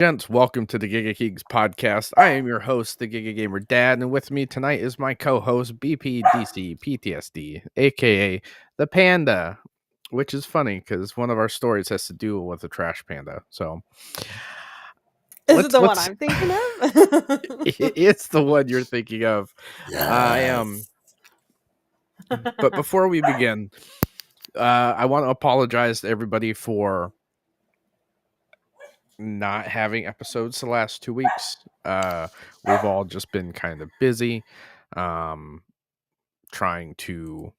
Gents, welcome to the Giga Geeks podcast. I am your host, the Giga Gamer Dad, and with me tonight is my co-host, BPDC PTSD, aka the Panda, which is funny because one of our stories has to do with the trash panda. So, Is it the one I'm thinking of? it's the one you're thinking of. Yes. I am. But before we begin, I want to apologize to everybody for not having episodes the last 2 weeks. We've all just been kind of busy, trying to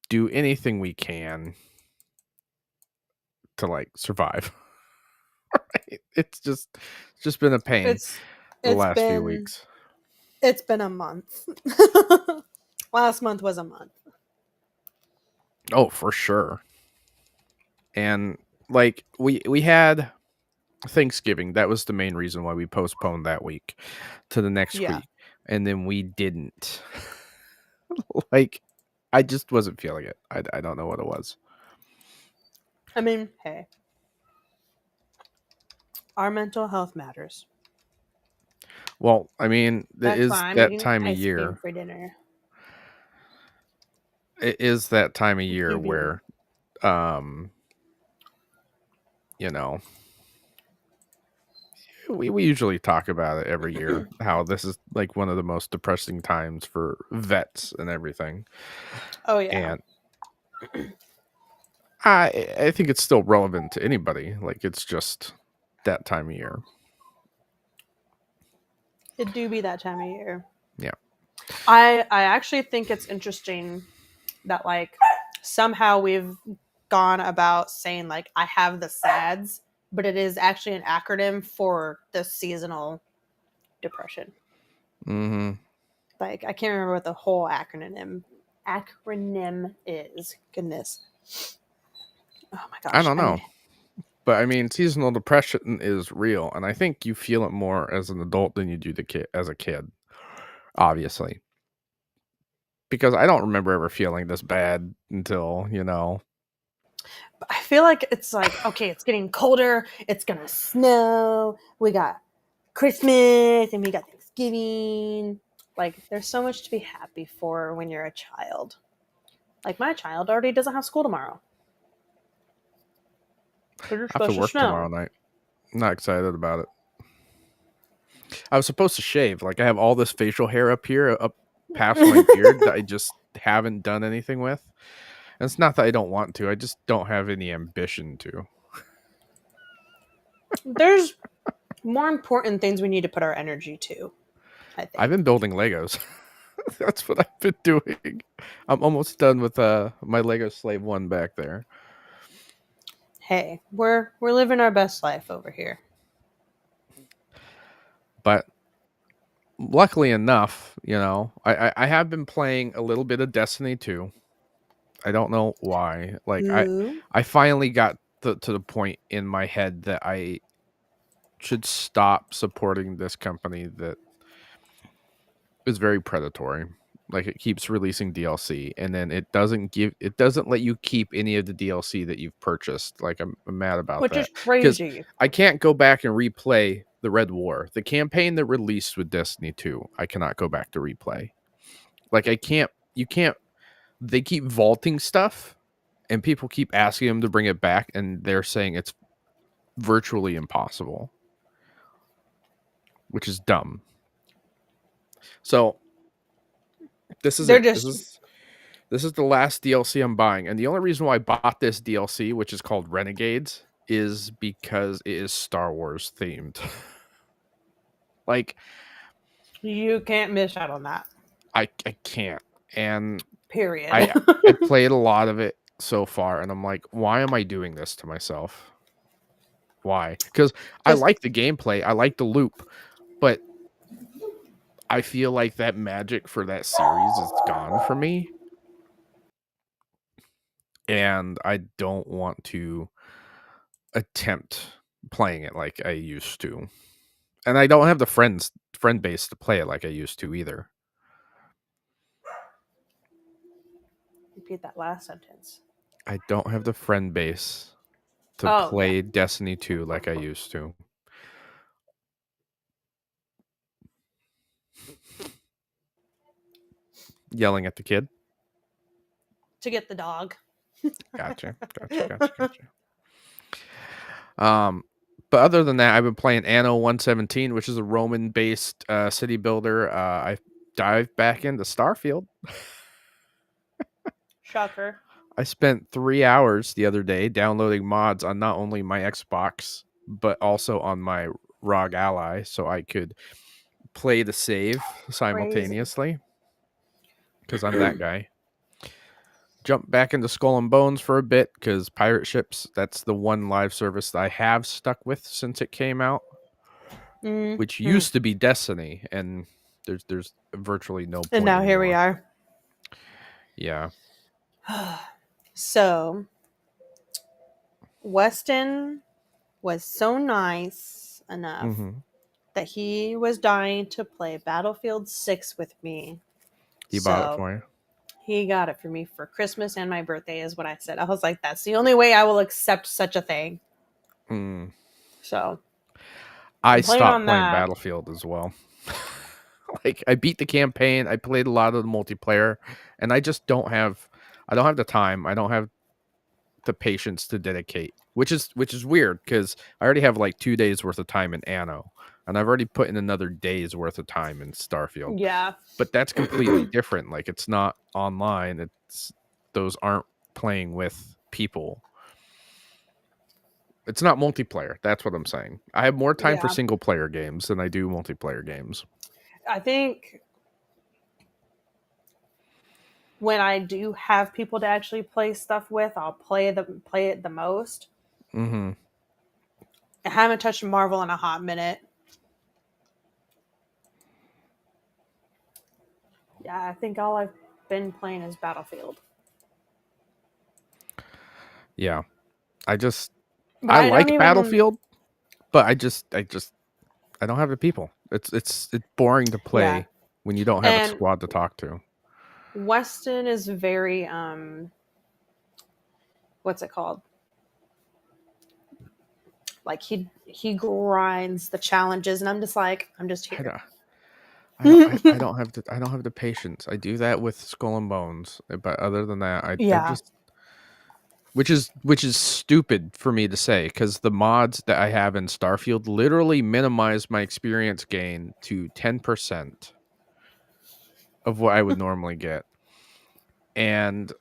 do anything we can to like survive. Right? It's just been a pain the last few weeks. It's been a month. Last month was a month. Oh, for sure. And like we had Thanksgiving. That was the main reason why we postponed that week to the next week. And then we didn't. Like, I just wasn't feeling it. I don't know what it was. I mean, hey. Our mental health matters. Well, I mean, it is that time of year. For dinner. It is that time of year where, you know, we usually talk about it every year, how this is like one of the most depressing times for vets and everything. Oh, yeah. And I think it's still relevant to anybody. Like, it's just that time of year. It do be that time of year. Yeah. I actually think it's interesting that, like, somehow we've gone about saying, like, I have the SADS, but it is actually an acronym for the seasonal depression. Mm-hmm. Like, I can't remember what the whole acronym is. Goodness. Oh my gosh. I don't know. But I mean, seasonal depression is real, and I think you feel it more as an adult than you do as a kid, obviously. Because I don't remember ever feeling this bad until, But I feel like it's like, okay, it's getting colder, it's gonna snow, we got Christmas, and we got Thanksgiving. Like, there's so much to be happy for when you're a child. Like, my child already doesn't have school tomorrow. I have to work tomorrow night. I'm not excited about it. I was supposed to shave. Like, I have all this facial hair up here, up past my beard that I just haven't done anything with. And it's not that I don't want to. I just don't have any ambition to. There's more important things we need to put our energy to, I think. I've been building Legos. That's what I've been doing. I'm almost done with my Lego Slave 1 back there. Hey, we're living our best life over here. But luckily enough, I have been playing a little bit of Destiny 2. I don't know why. Like, I finally got to the point in my head that I should stop supporting this company that is very predatory. Like, it keeps releasing DLC, and then it doesn't let you keep any of the DLC that you've purchased. Like, I'm mad about that. Which is crazy. I can't go back and replay the Red War, the campaign that released with Destiny 2. I cannot go back to replay. Like, you can't. They keep vaulting stuff, and people keep asking them to bring it back, and they're saying it's virtually impossible, which is dumb. So this is this is the last DLC I'm buying, and the only reason why I bought this DLC, which is called Renegades, is because it is Star Wars themed. Like, you can't miss out on that. I can't. And period. I played a lot of it so far, and I'm like, why am I doing this to myself? Why? Because I like the gameplay, I like the loop, but I feel like that magic for that series is gone for me. And I don't want to attempt playing it like I used to. And I don't have the friend base to play it like I used to either. Repeat that last sentence. I don't have the friend base to play Destiny 2 like I used to. Yelling at the kid. To get the dog. Gotcha. But other than that, I've been playing Anno 117, which is a Roman-based city builder. I dived back into Starfield. Shocker. I spent 3 hours the other day downloading mods on not only my Xbox, but also on my ROG Ally, so I could play the save simultaneously. Because I'm that guy. Jump back into Skull and Bones for a bit, because Pirate Ships, that's the one live service that I have stuck with since it came out. Which used to be Destiny, and there's virtually no point and now anymore. Here we are. Yeah. So Weston was so nice enough that he was dying to play Battlefield 6 with me. He bought it for you. He got it for me for Christmas and my birthday, is what I said. I was like, that's the only way I will accept such a thing. So I stopped playing Battlefield as well. Like, I beat the campaign, I played a lot of the multiplayer, and I just don't have the time. I don't have the patience to dedicate, which is weird, because I already have like 2 days worth of time in Anno, and I've already put in another day's worth of time in Starfield. Yeah. But that's completely different. Like, it's not online. Those aren't playing with people. It's not multiplayer. That's what I'm saying. I have more time for single player games than I do multiplayer games. I think when I do have people to actually play stuff with, I'll play it the most. I haven't touched Marvel in a hot minute. Yeah, I think all I've been playing is Battlefield. Yeah. I like Battlefield, but I don't have the people. It's boring to play when you don't have a squad to talk to. Weston is very what's it called? Like, he grinds the challenges, and I'm just here. I don't have the patience. I do that with Skull and Bones, but other than that, I just, which is stupid for me to say, because the mods that I have in Starfield literally minimize my experience gain to 10% of what I would normally get, and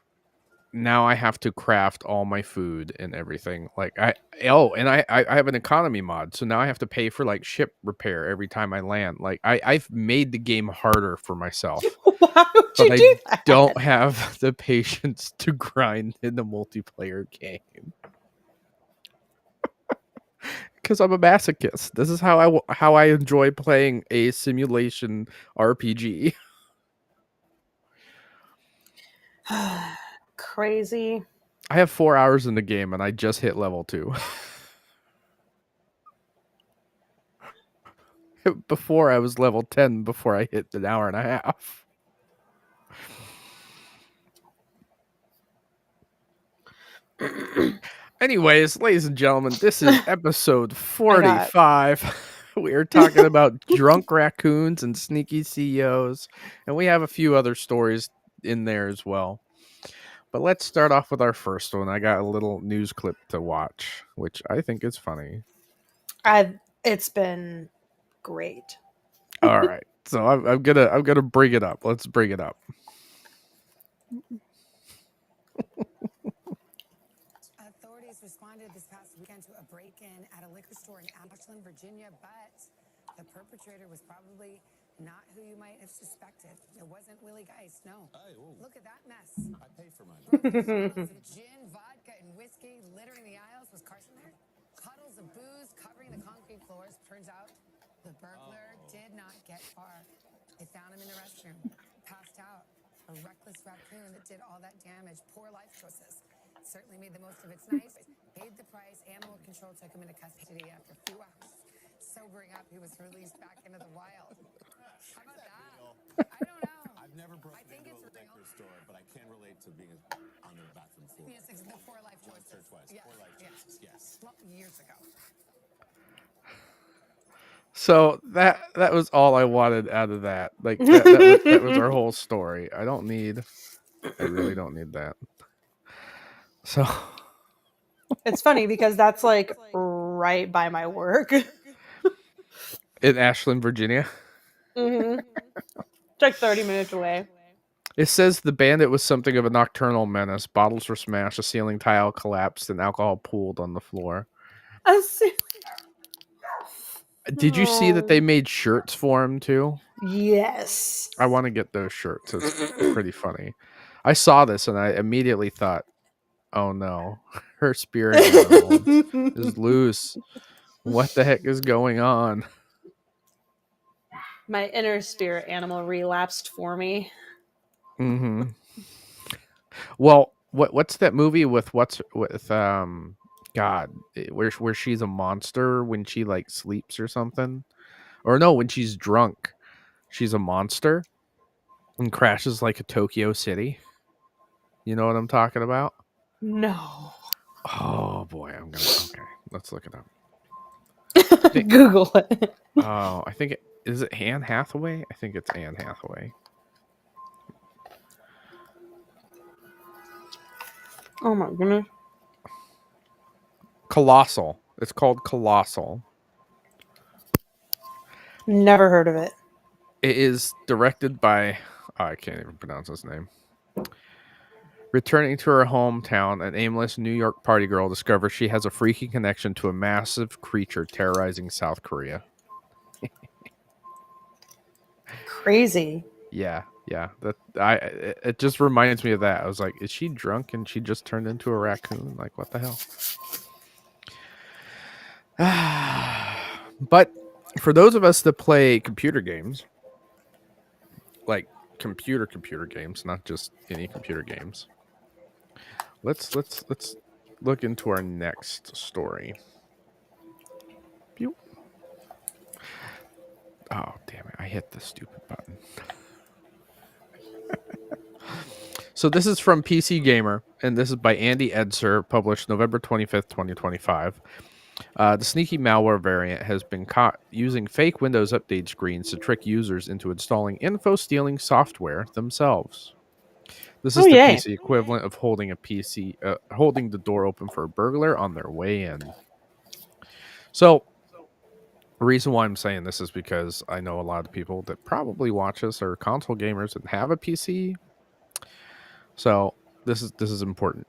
now I have to craft all my food and everything. Like, I have an economy mod, so now I have to pay for like ship repair every time I land. Like, I've made the game harder for myself. Why would you do that? Don't have the patience to grind in the multiplayer game. Because I'm a masochist. This is how I enjoy playing a simulation RPG. Crazy. I have 4 hours in the game, and I just hit level 2. Before, I was level 10 before I hit an hour and a half. Anyways, ladies and gentlemen, this is episode 45. We are talking about drunk raccoons and sneaky CEOs, and we have a few other stories in there as well. But let's start off with our first one. I got a little news clip to watch, which I think is funny. It's been great. All right, so I'm gonna bring it up. Let's bring it up. Authorities responded this past weekend to a break-in at a liquor store in Ashland, Virginia, but the perpetrator was probably not who you might have suspected. It wasn't Willie Geist, no. Look at that mess. I pay for mine. Bottles of gin, vodka, and whiskey littering the aisles. Was Carson there? Puddles of booze covering the concrete floors. Turns out the burglar did not get far. They found him in the restroom, passed out. A reckless raccoon that did all that damage. Poor life choices. Certainly made the most of its night. Paid the price. Animal control took him into custody after a few hours. Sobering up, he was released back into the wild. How about that? I don't know. I've never broken into a liquor store, but I can relate to being on the bathroom floor. Yes, it's the poor life choices. Once or twice. Yeah. Poor life choices, yes. Years ago. So that was all I wanted out of that. Like that was our whole story. I really don't need that. So It's funny because that's like right by my work. in Ashland, Virginia, It's like 30 minutes away. it says the bandit was something of a nocturnal menace. Bottles were smashed, a ceiling tile collapsed, and alcohol pooled on the floor. Did you see that they made shirts for him too? Yes. I want to get those shirts. It's pretty funny. I saw this and I immediately thought, "Oh no, her spirit animal is loose. What the heck is going on?" My inner spirit animal relapsed for me. Mm-hmm. Well, what's that movie with God, where she's a monster when she like sleeps or something? Or no, when she's drunk, she's a monster and crashes like a Tokyo City. You know what I'm talking about? No. Oh boy, okay. Let's look it up. I think Google it. I think is it Anne Hathaway? I think it's Anne Hathaway. Oh my goodness. Colossal. It's called Colossal. Never heard of it. It is directed by I can't even pronounce his name. Returning to her hometown, an aimless New York party girl discovers she has a freaky connection to a massive creature terrorizing South Korea. Crazy. Yeah. It just reminds me of that. I was like, is she drunk and she just turned into a raccoon? Like, what the hell? But for those of us that play computer games, like computer games, not just any computer games, let's look into our next story. Pew. Oh, damn it. I hit the stupid button. So this is from PC Gamer, and this is by Andy Edser, published November 25th, 2025. The sneaky malware variant has been caught using fake Windows update screens to trick users into installing info-stealing software themselves. This is the yay. PC equivalent of holding holding the door open for a burglar on their way in. So the reason why I'm saying this is because I know a lot of people that probably watch us are console gamers and have a PC. So this is important.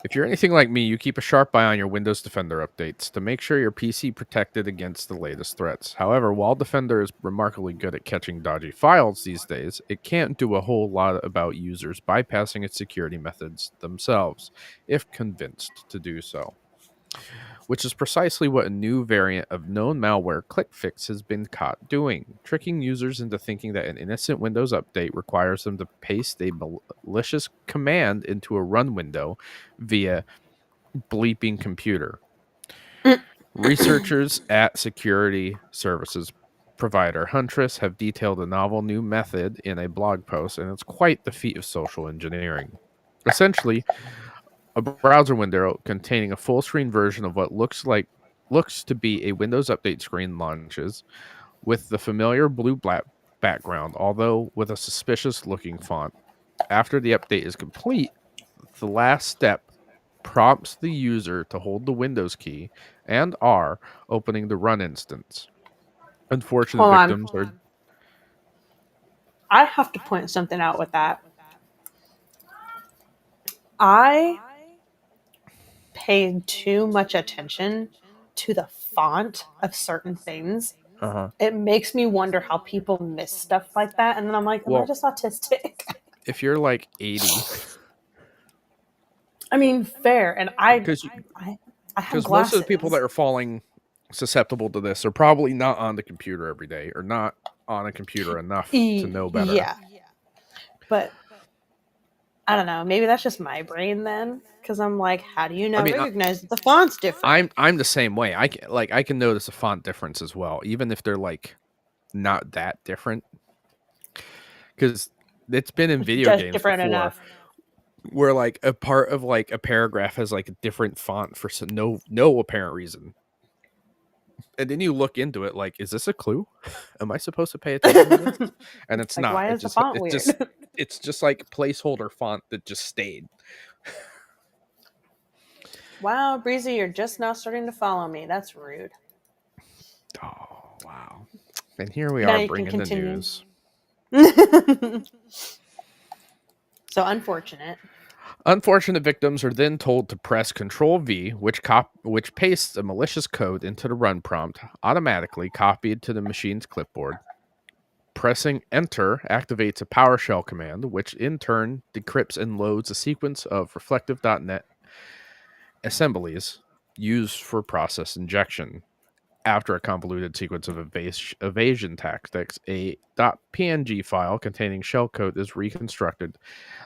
If you're anything like me, you keep a sharp eye on your Windows Defender updates to make sure your PC protected against the latest threats. However, while Defender is remarkably good at catching dodgy files these days, it can't do a whole lot about users bypassing its security methods themselves, if convinced to do so. Which is precisely what a new variant of known malware ClickFix has been caught doing, tricking users into thinking that an innocent Windows update requires them to paste a malicious command into a run window via bleeping computer. Researchers at security services provider Huntress have detailed a novel new method in a blog post, and it's quite the feat of social engineering. Essentially, a browser window containing a full screen version of what looks to be a Windows Update screen launches with the familiar blue-black background, although with a suspicious looking font. After the update is complete, the last step prompts the user to hold the Windows key and R, opening the run instance. Unfortunate Hold on. victims are I have to point something out with that. I paid too much attention to the font of certain things. It makes me wonder how people miss stuff like that. And then I'm like, am I just autistic? If you're like 80, I mean, fair. And I have because glasses. most of the people that are falling susceptible to this are probably not on the computer every day or not on a computer enough to know better. Yeah. But I don't know. Maybe that's just my brain then, because I'm like, how do you not recognize that the font's different? I'm the same way. I can notice a font difference as well, even if they're like not that different. Because it's been in video Just games different before, enough. where like a part of like a paragraph has like a different font for no apparent reason. And then you look into it like, is this a clue? Am I supposed to pay attention to this? And it's Like, not. why is the font weird? It's just like placeholder font that just stayed. Wow, Breezy, you're just now starting to follow me. That's rude. Oh, wow. And here we Now are you can bringing the continue. news. So unfortunate. Unfortunate victims are then told to press Control V, which pastes a malicious code into the run prompt, automatically copied to the machine's clipboard. Pressing Enter activates a PowerShell command, which in turn decrypts and loads a sequence of reflective.net assemblies used for process injection. After a convoluted sequence of evasion tactics, a .png file containing shellcode is reconstructed,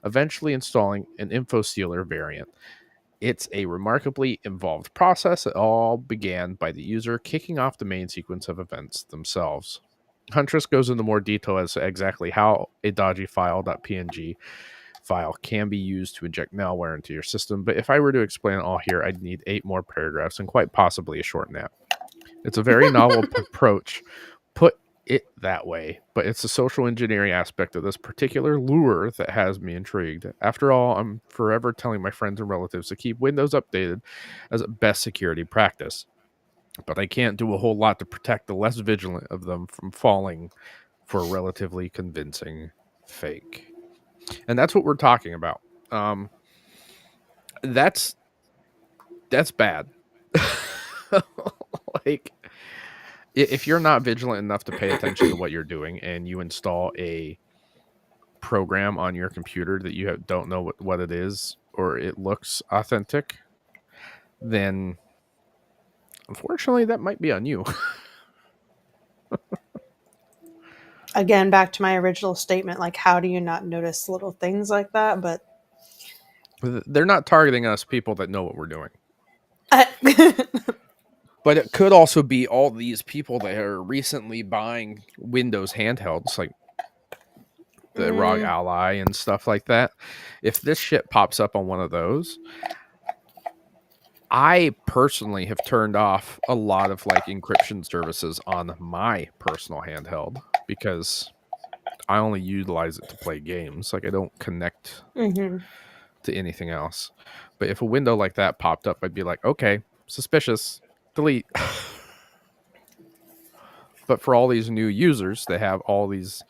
eventually installing an InfoSealer variant. It's a remarkably involved process. It all began by the user kicking off the main sequence of events themselves. Huntress goes into more detail as to exactly how a dodgy file.png file can be used to inject malware into your system, but if I were to explain it all here, I'd need 8 more paragraphs and quite possibly a short nap. It's a very novel approach, put it that way, but it's the social engineering aspect of this particular lure that has me intrigued. After all, I'm forever telling my friends and relatives to keep Windows updated as a best security practice, but I can't do a whole lot to protect the less vigilant of them from falling for a relatively convincing fake. And that's what we're talking about. That's bad. Like, if you're not vigilant enough to pay attention to what you're doing and you install a program on your computer that you don't know what it is, or it looks authentic, then unfortunately that might be on you. Again, back to my original statement, like, how do you not notice little things like that? But They're not targeting us, people that know what we're doing. I- But it could also be all these people that are recently buying Windows handhelds, like the ROG Ally and stuff like that. If this shit pops up on one of those, I personally have turned off a lot of like encryption services on my personal handheld because I only utilize it to play games. Like, I don't connect to anything else. But if a window like that popped up, I'd be like, okay, suspicious, delete. But for all these new users that have all these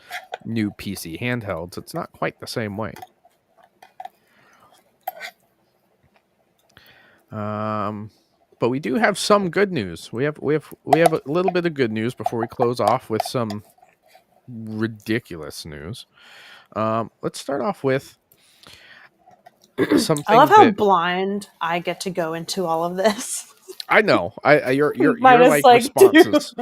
new PC handhelds, it's not quite the same way. But we do have some good news. We have a little bit of good news before we close off with some ridiculous news. Let's start off with something. I love how blind I get to go into all of this. I know. You're Minus, like responses.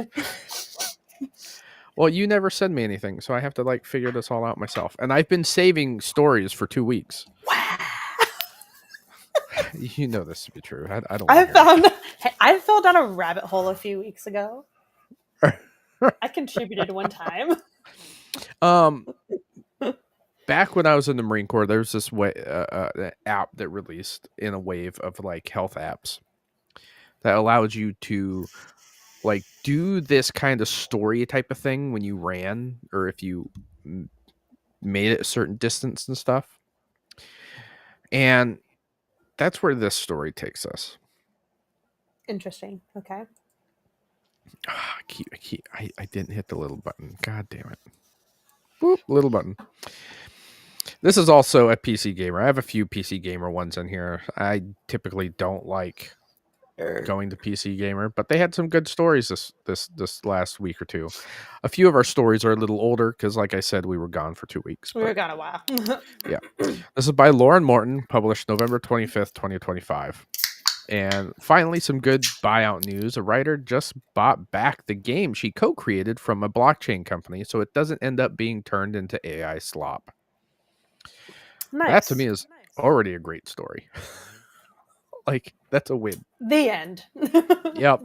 Well, you never send me anything, so I have to like figure this all out myself. And I've been saving stories for 2 weeks. You know this to be true. I don't. I fell down a rabbit hole a few weeks ago. I contributed one time. Back when I was in the Marine Corps, there was this app that released in a wave of like health apps that allowed you to like do this kind of story type of thing when you ran or if you made it a certain distance and stuff. And that's where this story takes us. Interesting. Okay. I didn't hit the little button. God damn it. Boop, little button. This is also a PC gamer. I have a few PC gamer ones in here. I typically don't like going to PC gamer, but they had some good stories this last week or two. A few of our stories are a little older because, like I said, we were gone for 2 weeks. We were gone a while. Yeah. This is by Lauren Morton, published November 25th, 2025. And finally, some good buyout news. A writer just bought back the game she co-created from a blockchain company, so it doesn't end up being turned into AI slop. Nice. That to me is already a great story. Like, that's a win. The end. Yep.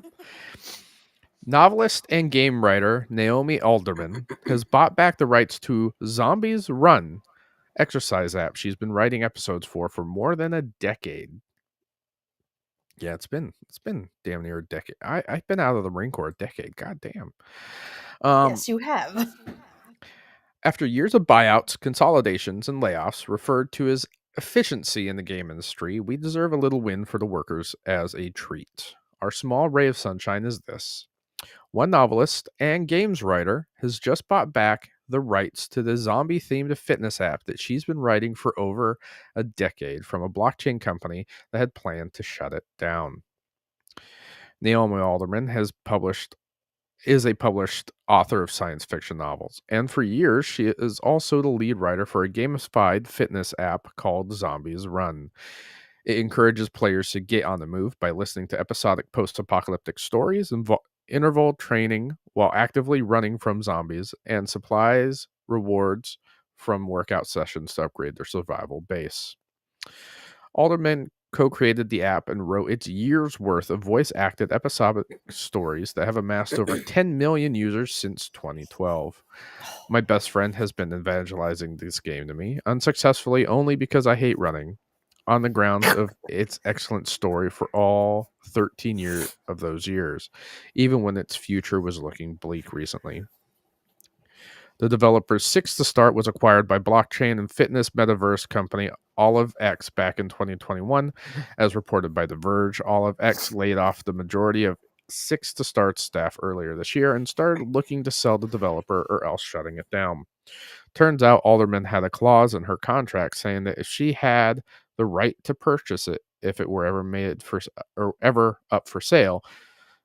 Novelist and game writer Naomi Alderman has bought back the rights to Zombies Run exercise app she's been writing episodes for more than a decade. Yeah, it's been damn near a decade. I've been out of the Marine Corps a decade. God damn. Yes, you have. After years of buyouts, consolidations, and layoffs, referred to as efficiency in the game industry, we deserve a little win for the workers as a treat. Our small ray of sunshine is this. One novelist and games writer has just bought back the rights to the zombie themed fitness app that she's been writing for over a decade from a blockchain company that had planned to shut it down. Naomi Alderman is a published author of science fiction novels, and for years she is also the lead writer for a gamified fitness app called Zombies Run. It encourages players to get on the move by listening to episodic post-apocalyptic stories, interval training while actively running from zombies, and supplies rewards from workout sessions to upgrade their survival base. Alderman co-created the app and wrote its year's worth of voice-acted episodic stories that have amassed over 10 million users since 2012. My best friend has been evangelizing this game to me, unsuccessfully only because I hate running, on the grounds of its excellent story for all 13 years of those years, even when its future was looking bleak recently. The developer's Six to Start was acquired by blockchain and fitness metaverse company Olive X back in 2021. As reported by The Verge, Olive X laid off the majority of Six to Start staff earlier this year and started looking to sell the developer or else shutting it down. Turns out Alderman had a clause in her contract saying that if she had the right to purchase it if it were ever made for or ever up for sale,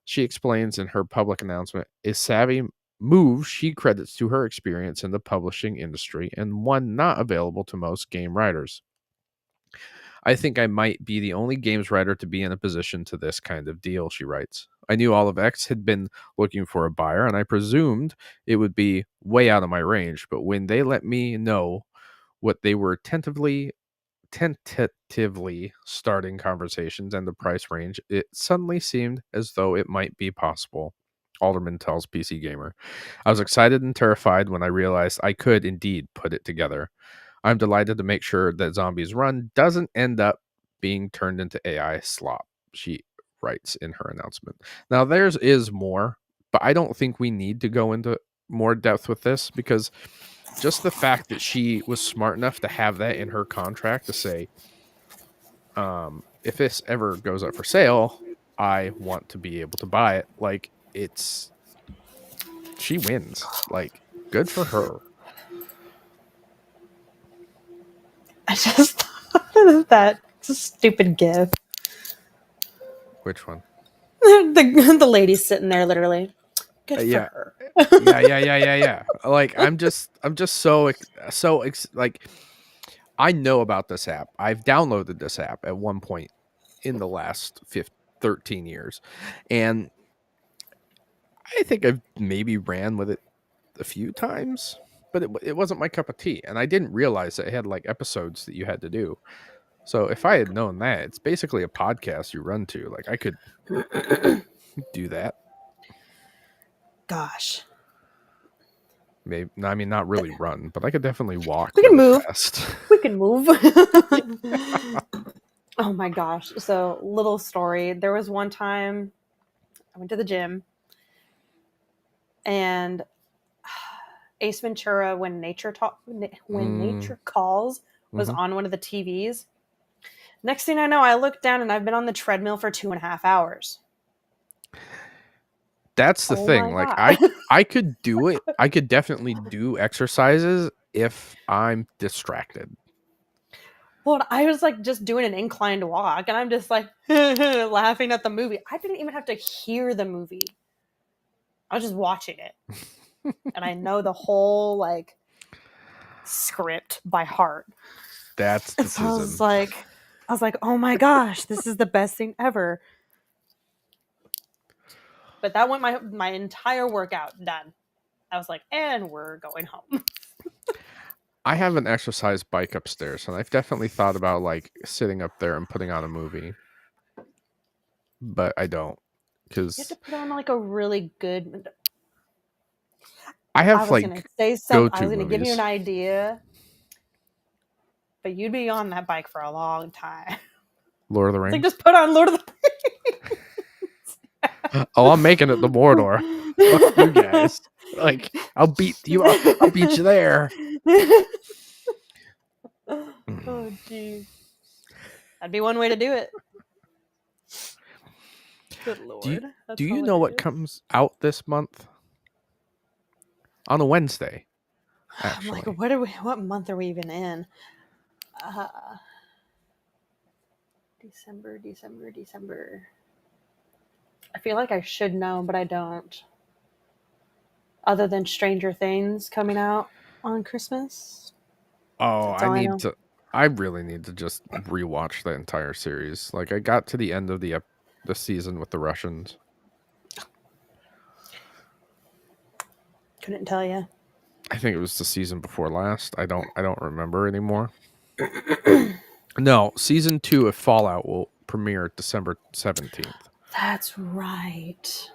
she explains in her public announcement, a savvy move she credits to her experience in the publishing industry and one not available to most game writers. I think I might be the only games writer to be in a position to this kind of deal, she writes. I knew Olive X had been looking for a buyer, and I presumed it would be way out of my range, but when they let me know what they were tentatively starting conversations and the price range, it suddenly seemed as though it might be possible. Alderman tells PC Gamer. I was excited and terrified when I realized I could indeed put it together. I'm delighted to make sure that Zombies Run doesn't end up being turned into AI slop, she writes in her announcement. Now, theirs is more, but I don't think we need to go into more depth with this because just the fact that she was smart enough to have that in her contract to say, if this ever goes up for sale, I want to be able to buy it. Like, she wins. Like, good for her. I just thought of that stupid gif. Which one? The lady sitting there, literally. Good for Yeah. her. Yeah. Like, I'm just like, I know about this app. I've downloaded this app at one point in the last 13 years. And I think I've maybe ran with it a few times, but it wasn't my cup of tea. And I didn't realize that it had like episodes that you had to do. So if I had known that, it's basically a podcast you run to. Like, I could do that. Gosh. Maybe, I mean, not really run, but I could definitely walk. We can really move. fast. We can move. Oh my gosh. So, little story. There was one time I went to the gym and Ace Ventura, when nature calls, was on one of the TVs. Next thing I know, I look down and I've been on the treadmill for 2.5 hours. That's the thing. Like, I could do it. I could definitely do exercises if I'm distracted. Well, I was like just doing an inclined walk and I'm just like laughing at the movie. I didn't even have to hear the movie. I was just watching it. And I know the whole like script by heart. That's the so I was like, oh my gosh, this is the best thing ever. But that went my entire workout done. I was like, and we're going home. I have an exercise bike upstairs, and I've definitely thought about like sitting up there and putting on a movie, but I don't because You have to put on like a really good. I have I was like gonna say go-to I was gonna give you movies. an idea, but you'd be on that bike for a long time. Lord of the It's Rings. like, just put on Lord of the Oh, I'm making it the Mordor. Fuck you guys. Like, I'll beat you. I'll beat you there. Oh, geez. That'd be one way to do it. Good Lord. That's Do you know what hilarious. comes out this month? On a Wednesday, I'm like, actually. what month are we even in? December. I feel like I should know, but I don't. Other than Stranger Things coming out on Christmas. Oh, That's all I know. I really need to just rewatch the entire series. Like, I got to the end of the season with the Russians. Couldn't tell you. I think it was the season before last. I don't remember anymore. No, season 2 of Fallout will premiere December 17th. That's right.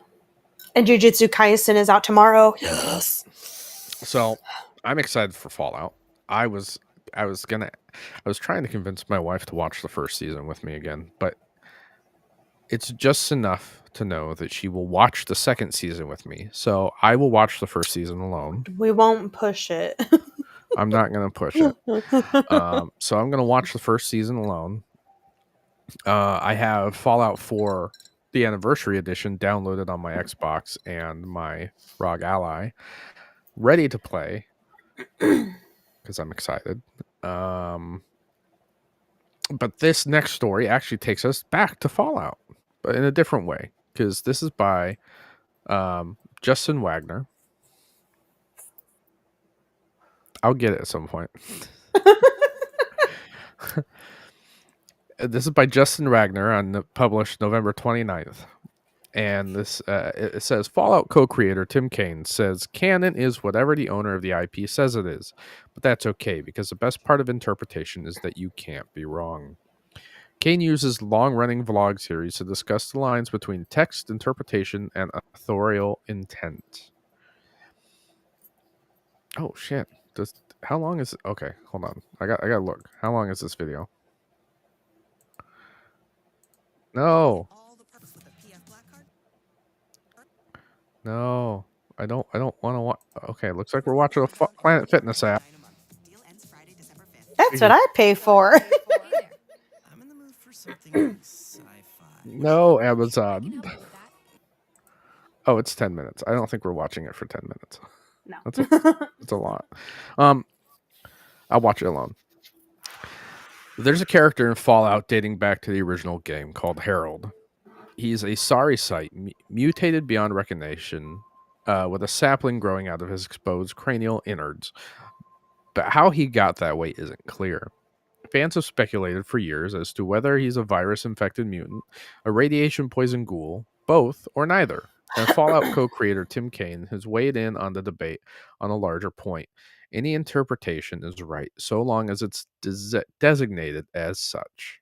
And Jujutsu Kaisen is out tomorrow. Yes. So, I'm excited for Fallout. I was trying to convince my wife to watch the first season with me again, but it's just enough to know that she will watch the second season with me. So, I will watch the first season alone. We won't push it. I'm not going to push it. So I'm going to watch the first season alone. I have Fallout 4, the anniversary edition, downloaded on my Xbox and my ROG Ally, ready to play because I'm excited. But this next story actually takes us back to Fallout, but in a different way, because this is by Justin Wagner. I'll get it at some point. This is by Justin Wagner, published November 29th. And this it says Fallout co-creator Tim Kaine says canon is whatever the owner of the IP says it is, but that's okay because the best part of interpretation is that you can't be wrong. Kaine uses long-running vlog series to discuss the lines between text interpretation and authorial intent. Oh shit! How long is it? Okay, hold on. I gotta look. How long is this video? No, no, I don't want to watch. Okay, looks like we're watching a Planet Fitness app. That's what I pay for. Hey there. I'm in the mood for something sci-fi. No, Amazon. Oh, it's 10 minutes. I don't think we're watching it for 10 minutes. No. That's a lot. I'll watch it alone. There's a character in Fallout dating back to the original game called Harold. He's a sorry sight, mutated beyond recognition, with a sapling growing out of his exposed cranial innards. But how he got that way isn't clear. Fans have speculated for years as to whether he's a virus-infected mutant, a radiation-poisoned ghoul, both, or neither. And Fallout co-creator Tim Kaine has weighed in on the debate on a larger point. Any interpretation is right, so long as it's designated as such.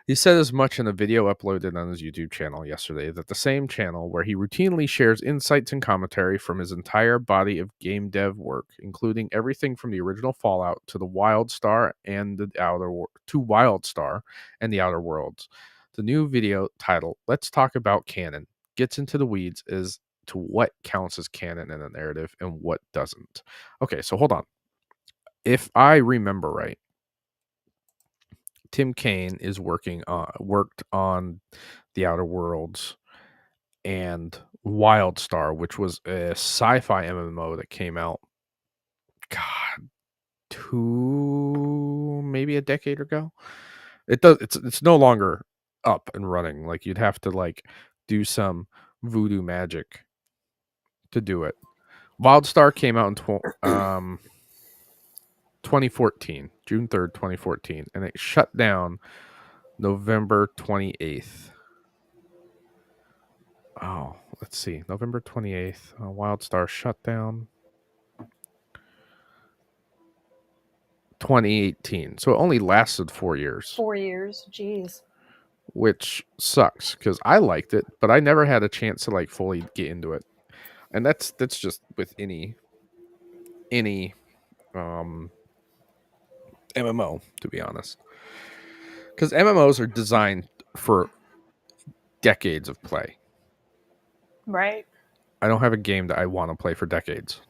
He said as much in a video uploaded on his YouTube channel yesterday, that the same channel where he routinely shares insights and commentary from his entire body of game dev work, including everything from the original Fallout to the WildStar and the Outer Worlds. The new video titled "Let's Talk About Canon" gets into the weeds as to what counts as canon in a narrative and what doesn't. Okay, so hold on. If I remember right, Tim Kaine is worked on the Outer Worlds and WildStar, which was a sci-fi MMO that came out, God, maybe a decade ago. It's no longer up and running. Like, you'd have to like do some voodoo magic to do it. WildStar came out in 2014, June 3rd, 2014, and it shut down November 28th. Oh, let's see. November 28th, WildStar shut down. 2018. So it only lasted 4 years. 4 years. Jeez. Which sucks because I liked it, but I never had a chance to like fully get into it. And that's just with any MMO, to be honest. Because MMOs are designed for decades of play. Right. I don't have a game that I want to play for decades.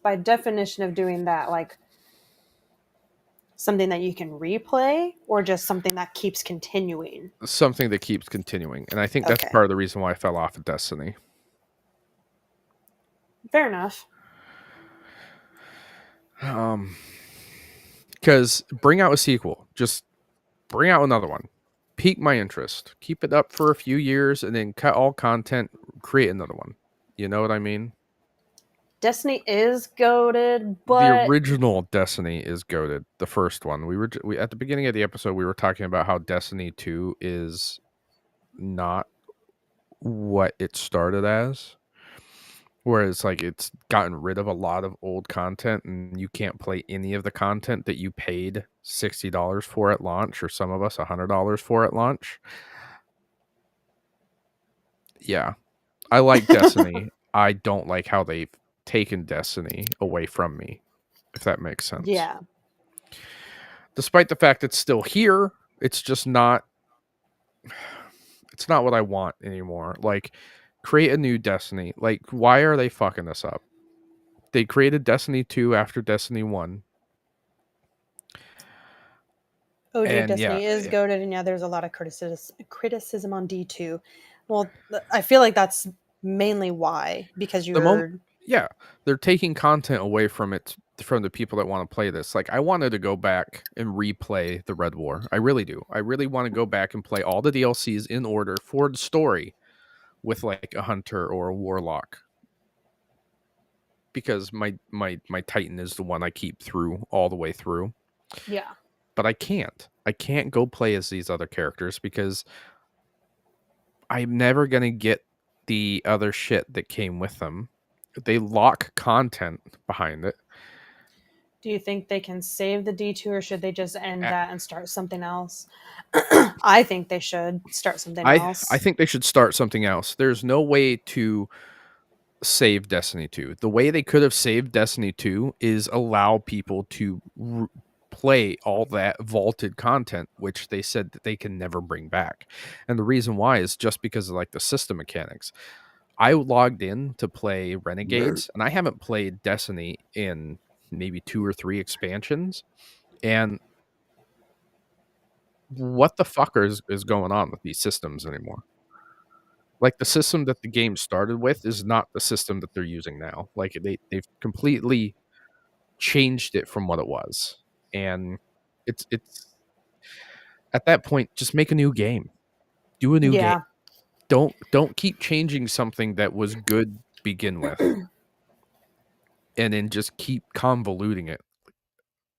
By definition of doing that, like something that you can replay or just something that keeps continuing? Something that keeps continuing. And I think that's Okay. part of the reason why I fell off of Destiny. Fair enough. Because bring out a sequel. Just bring out another one. Pique my interest. Keep it up for a few years and then cut all content, create another one. You know what I mean? Destiny is goated, The but original Destiny is goated. The first one. We at the beginning of the episode we were talking about how Destiny 2 is not what it started as. Whereas like it's gotten rid of a lot of old content and you can't play any of the content that you paid $60 for at launch, or some of us $100 for at launch. Yeah. I like Destiny. I don't like how they've taken Destiny away from me, if that makes sense. yeah. Despite the fact it's still here, it's just not what I want anymore. Like, create a new Destiny. Like, why are they fucking this up? They created Destiny 2 after Destiny 1. OG And Destiny yeah, is goated, and yeah, there's a lot of criticism on D2. Well, I feel like that's mainly why, because the moment, you're yeah, they're taking content away from it, from the people that want to play this. Like, I wanted to go back and replay the Red War. I really do. I really want to go back and play all the DLCs in order for the story with like a hunter or a warlock, because my Titan is the one I keep through all the way through. yeah. But I can't go play as these other characters because I'm never going to get the other shit that came with them. They lock content behind it. Do you think they can save the D2, or should they just end A- that and start something else? I think they should start something I else. think they should start something else. There's no way to save Destiny 2. The way they could have saved Destiny 2 is allow people to play all that vaulted content, which they said that they can never bring back. And the reason why is just because of like the system mechanics. I logged in to play Renegades, and I haven't played Destiny in maybe 2 or 3 expansions. And what the fuck is going on with these systems anymore? Like, the system that the game started with is not the system that they're using now. Like, they've completely changed it from what it was. And it's at that point, just make a new game. Do a new game. Yeah. Don't keep changing something that was good to begin with. And then just keep convoluting it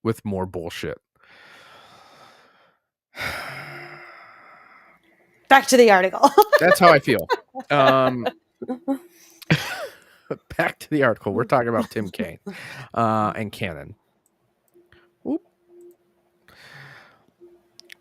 with more bullshit. Back to the article. That's how I feel. Back to the article. We're talking about Tim Kaine and canon. Oop.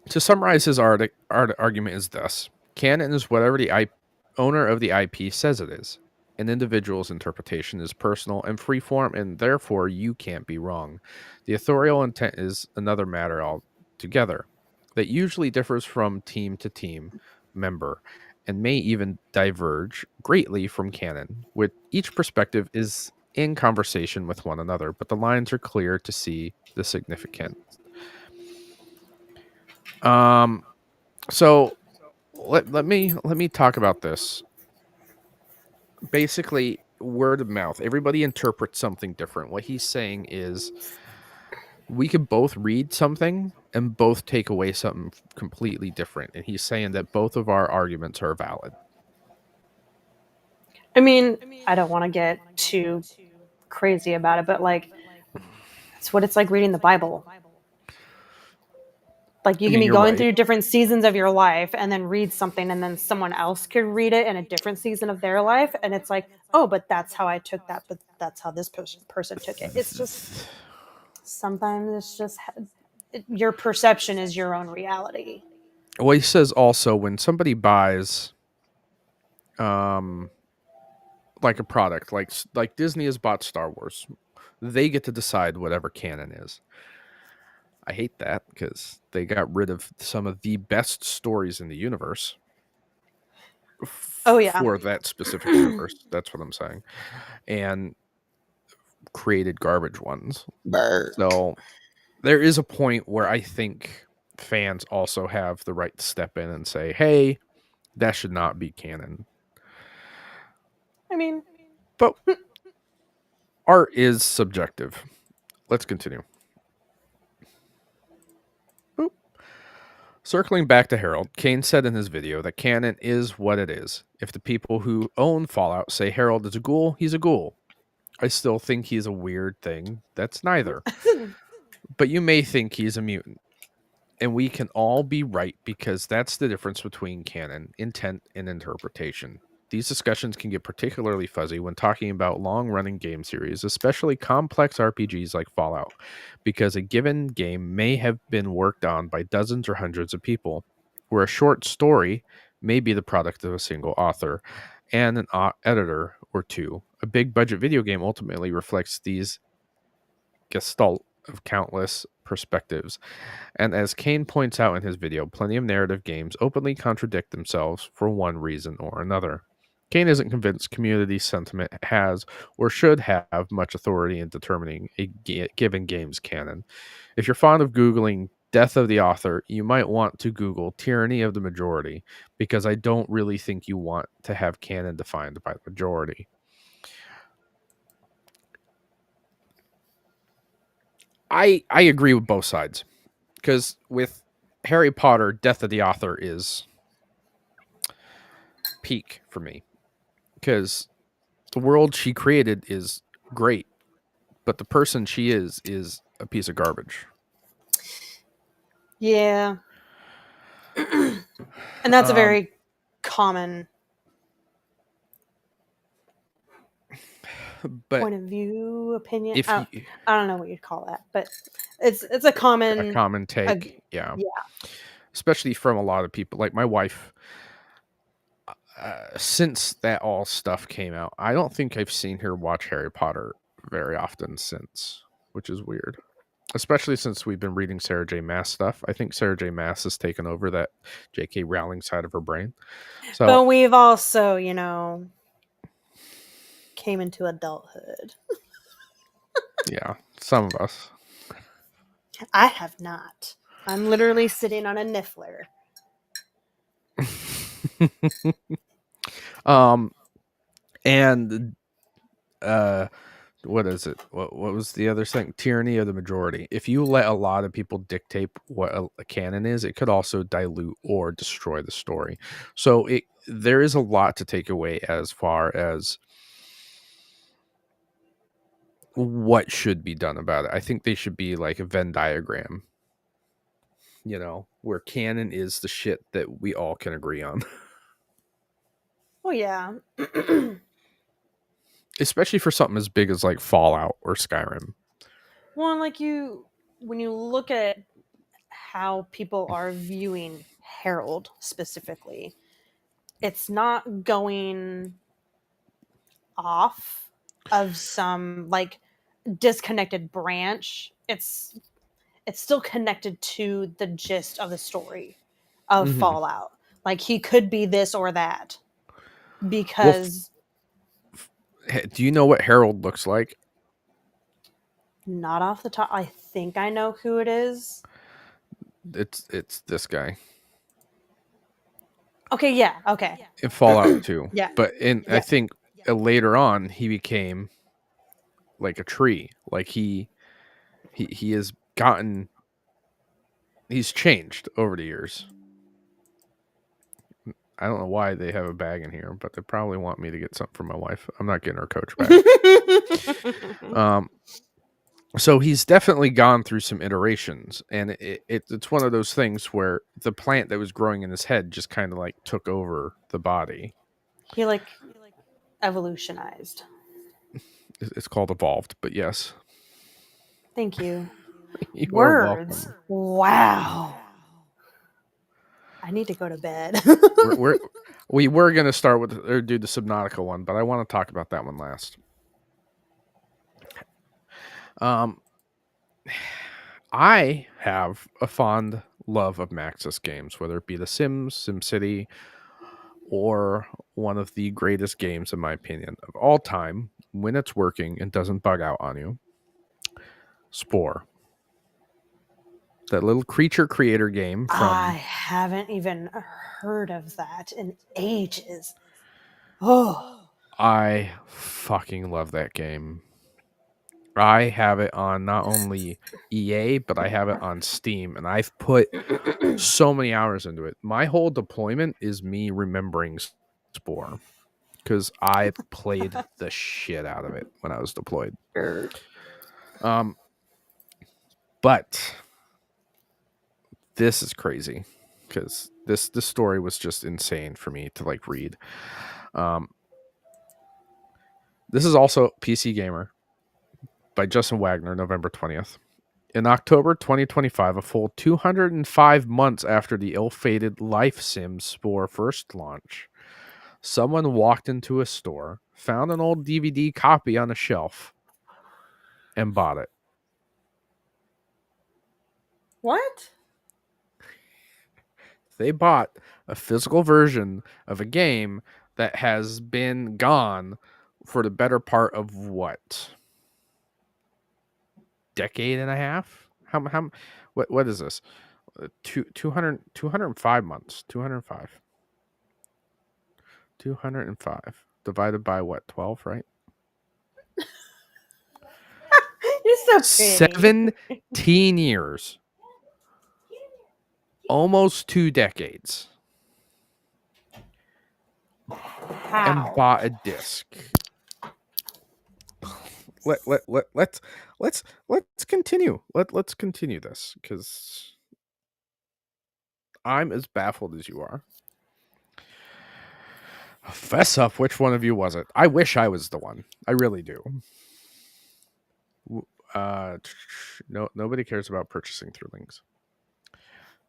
To summarize his argument is this. Canon is whatever the owner of the IP says it is. An individual's interpretation is personal and freeform, and therefore you can't be wrong. The authorial intent is another matter altogether that usually differs from team to team member and may even diverge greatly from canon, with each perspective is in conversation with one another, but the lines are clear to see the significance. So let me talk about this. Basically, word of mouth. Everybody interprets something different. What he's saying is we could both read something and both take away something completely different. And he's saying that both of our arguments are valid. I mean, I don't want to get too crazy about it, but like, it's what it's like reading the Bible. Like, you I can mean, be you're going right. through different seasons of your life and then read something, and then someone else could read it in a different season of their life. And it's like, oh, but that's how I took that, but that's how this person took it. It's just, sometimes it's just, your perception is your own reality. Well, he says also when somebody buys like a product, like Disney has bought Star Wars. They get to decide whatever canon is. I hate that because they got rid of some of the best stories in the universe Oh yeah. for that specific universe. That's what I'm saying. And created garbage ones. So there is a point where I think fans also have the right to step in and say, hey, that should not be canon. I mean, But art is subjective. Let's continue. Boop. Circling back to Harold, Kane said in his video that canon is what it is. If the people who own Fallout say Harold is a ghoul, he's a ghoul. I still think he's a weird thing. That's neither. But you may think he's a mutant. And we can all be right because that's the difference between canon, intent, and interpretation. These discussions can get particularly fuzzy when talking about long-running game series, especially complex RPGs like Fallout, because a given game may have been worked on by dozens or hundreds of people, where a short story may be the product of a single author and an editor or two. A big-budget video game ultimately reflects these gestalt of countless perspectives. And as Kane points out in his video, plenty of narrative games openly contradict themselves for one reason or another. Kane isn't convinced community sentiment has or should have much authority in determining a given game's canon. If you're fond of Googling death of the author, you might want to Google tyranny of the majority, because I don't really think you want to have canon defined by the majority. I agree with both sides, because with Harry Potter, death of the author is peak for me, because the world she created is great, but the person she is a piece of garbage. yeah. And that's a very common point of view, opinion. If I don't know what you'd call that, but it's a common take, yeah, yeah. especially from a lot of people. Like my wife, since that all stuff came out, I don't think I've seen her watch Harry Potter very often since, which is weird. Especially since we've been reading Sarah J. Maas stuff. I think Sarah J. Maas has taken over that J.K. Rowling side of her brain. So, but we've also, came into adulthood. Yeah, some of us. I have not. I'm literally sitting on a niffler. And what is it? What was the other thing? Tyranny of the majority. If you let a lot of people dictate what a canon is, it could also dilute or destroy the story. So there is a lot to take away as far as what should be done about it. I think they should be like a Venn diagram, where canon is the shit that we all can agree on. Oh yeah. Especially for something as big as like Fallout or Skyrim. Well, like when you look at how people are viewing Harold specifically, it's not going off of some like disconnected branch. It's still connected to the gist of the story of Fallout. Like he could be this or that because do you know what Harold looks like? not off the top. I think I know who it is. It's this guy. Okay, yeah, okay. In Fallout 2. Yeah. But I think later on he became like a tree. Like he has he's changed over the years. I don't know why they have a bag in here, but they probably want me to get something for my wife. I'm not getting her Coach bag. So he's definitely gone through some iterations, and it's one of those things where the plant that was growing in his head just kind of like took over the body. He like evolutionized. It's called evolved, but yes. Thank you. You Words. are welcome. Wow. I need to go to bed. We were going to start with or do the Subnautica one, but I want to talk about that one last. I have a fond love of Maxis games, whether it be The Sims, SimCity, or one of the greatest games, in my opinion, of all time, when it's working and doesn't bug out on you. Spore. That little creature creator game from... I haven't even heard of that in ages. Oh. I fucking love that game. I have it on not only EA, but I have it on Steam, and I've put so many hours into it. My whole deployment is me remembering Spore because I played the shit out of it when I was deployed. But this is crazy because this story was just insane for me to like read. This is also PC Gamer by Justin Wagner, November 20th. In October 2025, a full 205 months after the ill-fated Life Sim Spore first launch, someone walked into a store, found an old DVD copy on a shelf, and bought it. What? They bought a physical version of a game that has been gone for the better part of what? Decade and a half? What is this? 205 months. 205 divided by what? 12, right? You're so pretty. 17 years. Almost 2 decades. How? And bought a disc. Let's continue. Let's continue this because I'm as baffled as you are. Fess up, which one of you was it? I wish I was the one. I really do. No, nobody cares about purchasing through links.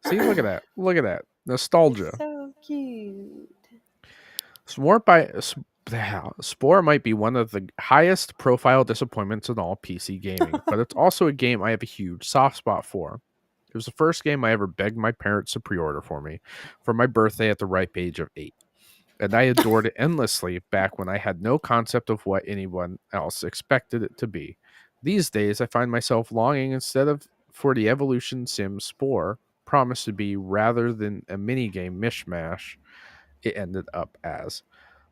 See, look at that. Look at that. Nostalgia. So cute. Spore might be one of the highest profile disappointments in all PC gaming, but it's also a game I have a huge soft spot for. It was the first game I ever begged my parents to pre-order for me for my birthday at the ripe age of 8. And I adored it endlessly back when I had no concept of what anyone else expected it to be. These days, I find myself longing instead of for the evolution sim Spore promised to be rather than a minigame mishmash it ended up as.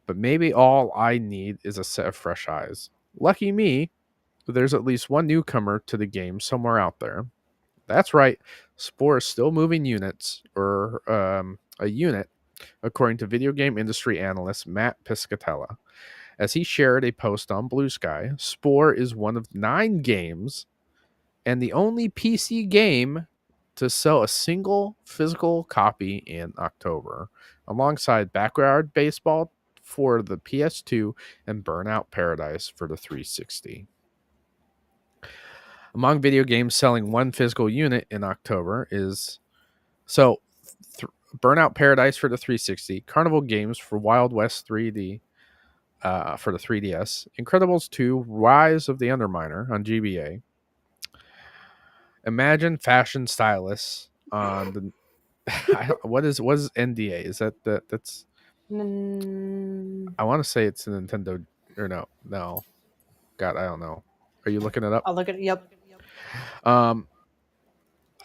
But maybe all I need is a set of fresh eyes. Lucky me, there's at least one newcomer to the game somewhere out there. That's right, Spore is still moving units, or a unit, according to video game industry analyst Matt Piscatella. As he shared a post on Blue Sky, Spore is one of 9 games and the only PC game to sell a single physical copy in October, alongside Backyard Baseball for the PS2 and Burnout Paradise for the 360. Among video games selling one physical unit in October is Burnout Paradise for the 360, Carnival Games for Wild West 3D for the 3DS, Incredibles 2 Rise of the Underminer on GBA, Imagine Fashion Stylists on the what is NDA? Is that's I want to say it's a Nintendo or no. God, I don't know. Are you looking it up? I'll look at it. Yep. I'm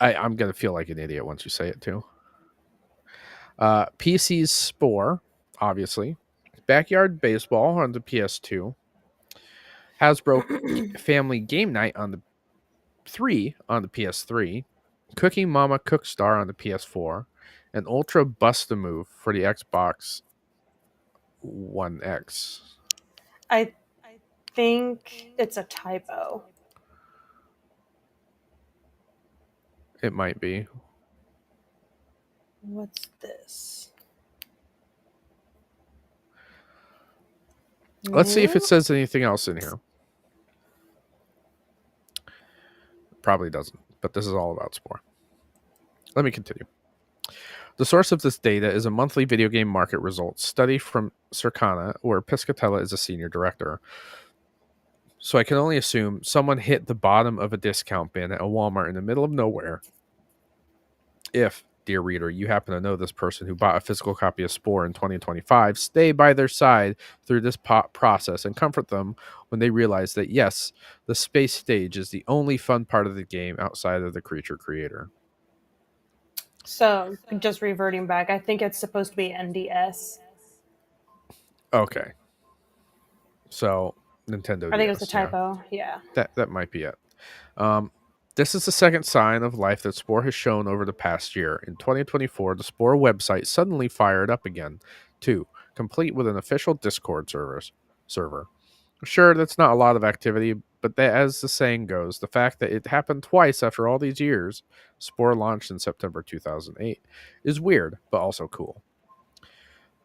gonna feel like an idiot once you say it too. PC's Spore, obviously. Backyard Baseball on the PS2. Hasbro Family Game Night on the PS3. Cooking Mama Cookstar on the PS4. And Ultra Bust-A-Move for the Xbox One X. I think it's a typo. It might be. What's this? Let's see if it says anything else in here. Probably doesn't, but this is all about Spore. Let me continue. The source of this data is a monthly video game market results study from Circana, where Piscatella is a senior director. So I can only assume someone hit the bottom of a discount bin at a Walmart in the middle of nowhere. If, dear reader, you happen to know this person who bought a physical copy of Spore in 2025, stay by their side through this process and comfort them when they realize that, yes, the space stage is the only fun part of the game outside of the creature creator. So, just reverting back, I think it's supposed to be NDS. Okay. So, Nintendo I think DS, it was a typo. Yeah. That might be it. This is the second sign of life that Spore has shown over the past year. In 2024, the Spore website suddenly fired up again, too, complete with an official Discord server. Sure, that's not a lot of activity, but as the saying goes, the fact that it happened twice after all these years, Spore launched in September 2008, is weird, but also cool.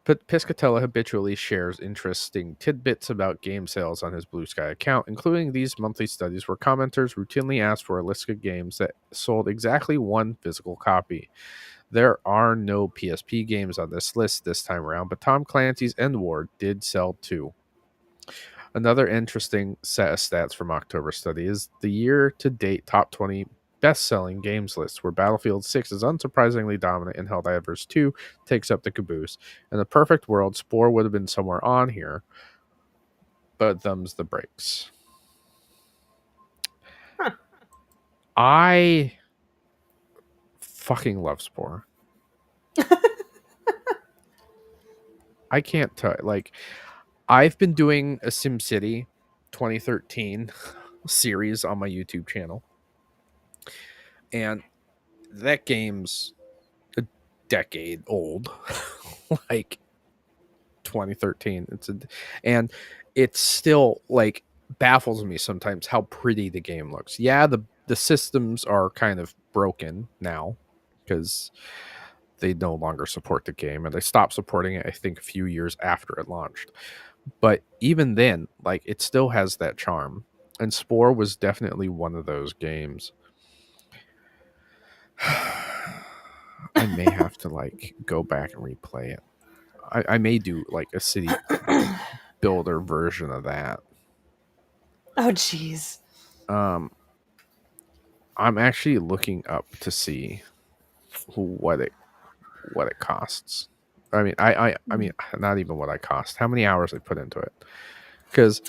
Piscatella habitually shares interesting tidbits about game sales on his Blue Sky account, including these monthly studies where commenters routinely ask for a list of games that sold exactly one physical copy. There are no PSP games on this list this time around, but Tom Clancy's Endwar did sell 2. Another interesting set of stats from October study is the year-to-date top 20 best-selling games list, where Battlefield 6 is unsurprisingly dominant and Helldivers 2 takes up the caboose. In the perfect world, Spore would have been somewhere on here, but them's the breaks. Huh. I fucking love Spore. I can't tell. Like, I've been doing a SimCity 2013 series on my YouTube channel, and that game's a decade old. Like 2013. And it's still like baffles me sometimes how pretty the game looks. Yeah, the systems are kind of broken now because they no longer support the game, and they stopped supporting it I think a few years after it launched. But even then, like, it still has that charm, and Spore was definitely one of those games. I may have to like go back and replay it. I may do like a city builder version of that. Oh, jeez. I'm actually looking up to see what it costs. I mean, I mean, not even what I cost. How many hours I put into it? Because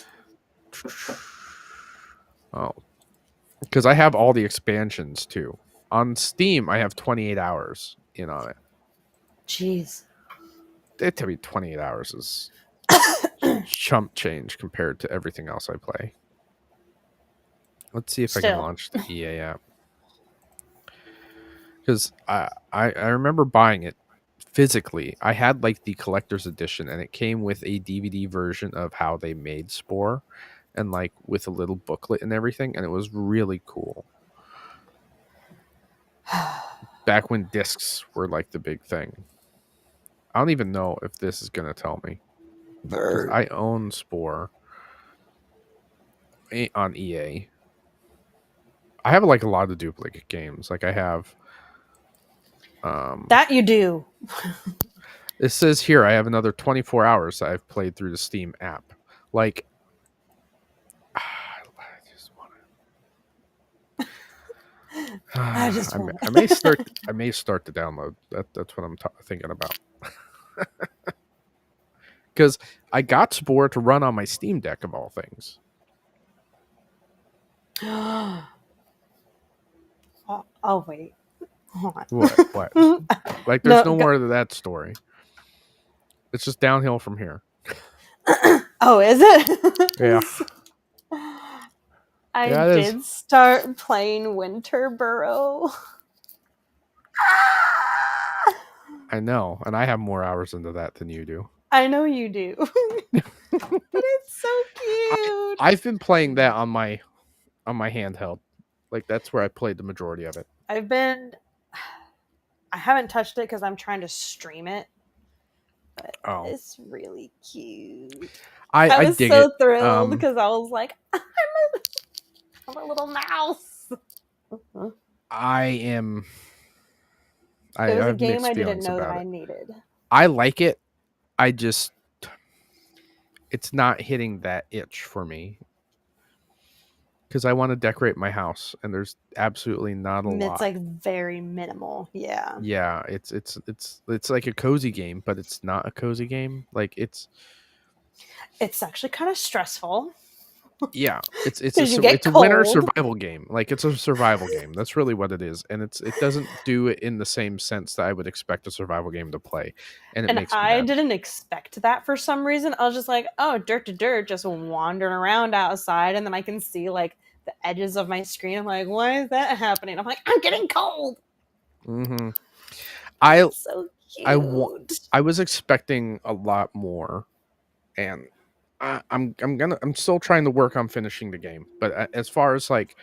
I have all the expansions too. On Steam, I have 28 hours in on it. Jeez. It to me 28 hours is chump change compared to everything else I play. Let's see if I can launch the EA app. Because I remember buying it physically. I had like the collector's edition, and it came with a DVD version of how they made Spore, and like with a little booklet and everything, and it was really cool. Back when discs were like the big thing. I don't even know if this is gonna tell me. Because I own Spore on EA. I have like a lot of duplicate games. Like I have that you do. It says here I have another 24 hours that I've played through the Steam app. Like, I may start. I may start to download. That's what I'm thinking about. Because I got Spore to run on my Steam Deck of all things. Oh wait. Hold on. What? Like, there's no more to that story. It's just downhill from here. Oh, is it? Yeah. I did start playing Winterborough. I know, and I have more hours into that than you do. I know you do. But it's so cute. I've been playing that on my handheld. Like, that's where I played the majority of it. I haven't touched it because I'm trying to stream it. But it's really cute. I was so thrilled because I was like, I'm a little mouse. I am It was a have game mixed I didn't feelings know that about I it. needed. I like it. I just it's not hitting that itch for me because I want to decorate my house, and there's absolutely not a It's lot. like very minimal. Yeah. Yeah, it's like a cozy game, but it's not a cozy game. Like it's It's actually kind of stressful yeah, because you get it's a winter cold. survival game. Like it's a survival game. That's really what it is, and it doesn't do it in the same sense that I would expect a survival game to play, and it And makes me I mad. didn't expect that for some reason. I was just like, oh, dirt to dirt, just wandering around outside. And then I can see like the edges of my screen. I'm like, why is that happening? I'm like, I'm getting cold. Mm-hmm. I It's so I wa- cute. I was expecting a lot more, and I'm still trying to work on finishing the game. But as far as like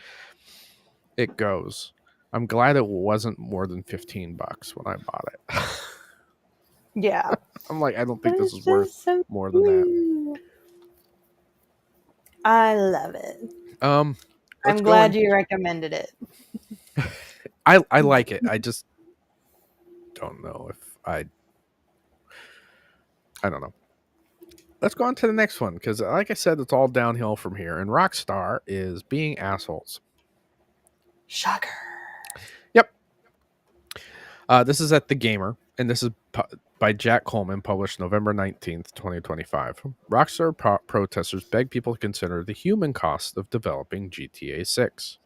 it goes, I'm glad it wasn't more than $15 when I bought it. Yeah. I'm like, I don't But think this it's is worth just so more than that. cute. I love it. Um, let's I'm go glad in. you recommended it. I like it. I just don't know if I don't know. Let's go on to the next one because, like I said, it's all downhill from here. And Rockstar is being assholes. Shocker. Yep. This is at The Gamer, and this is by Jack Coleman, published November 19th, 2025. Rockstar protesters beg people to consider the human cost of developing GTA 6.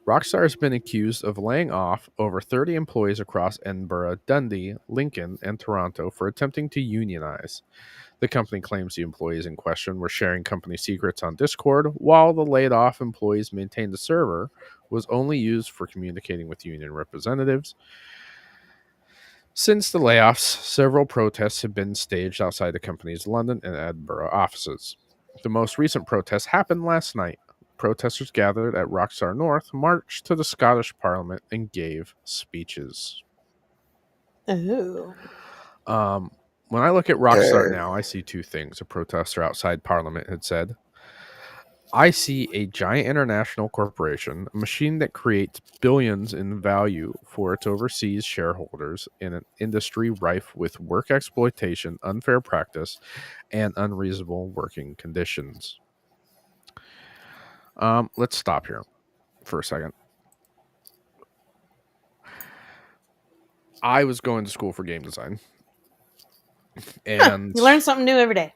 Rockstar has been accused of laying off over 30 employees across Edinburgh, Dundee, Lincoln, and Toronto for attempting to unionize. The company claims the employees in question were sharing company secrets on Discord, while the laid off employees maintained the server was only used for communicating with union representatives. Since the layoffs, several protests have been staged outside the company's London and Edinburgh offices. The most recent protest happened last night. Protesters gathered at Rockstar North, marched to the Scottish Parliament, and gave speeches. Ooh. When I look at Rockstar now, I see two things. A protester outside Parliament had said, I see a giant international corporation, a machine that creates billions in value for its overseas shareholders in an industry rife with work exploitation, unfair practice, and unreasonable working conditions. Let's stop here for a second. I was going to school for game design. And You learn something new every day.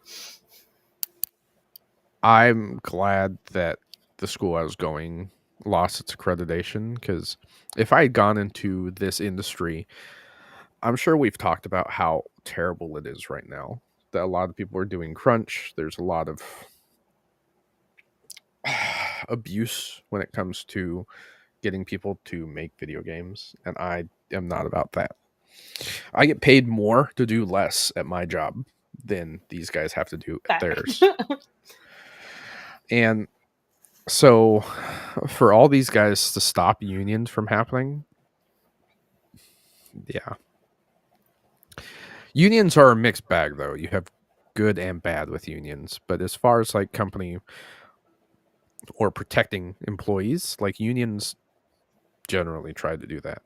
I'm glad that the school I was going lost its accreditation, because if I had gone into this industry, I'm sure we've talked about how terrible it is right now. That a lot of people are doing crunch. There's a lot of abuse when it comes to getting people to make video games, and I am not about that. I get paid more to do less at my job than these guys have to do at theirs. And so for all these guys to stop unions from happening, yeah. Unions are a mixed bag, though. You have good and bad with unions. But as far as like company or protecting employees, like unions generally try to do that.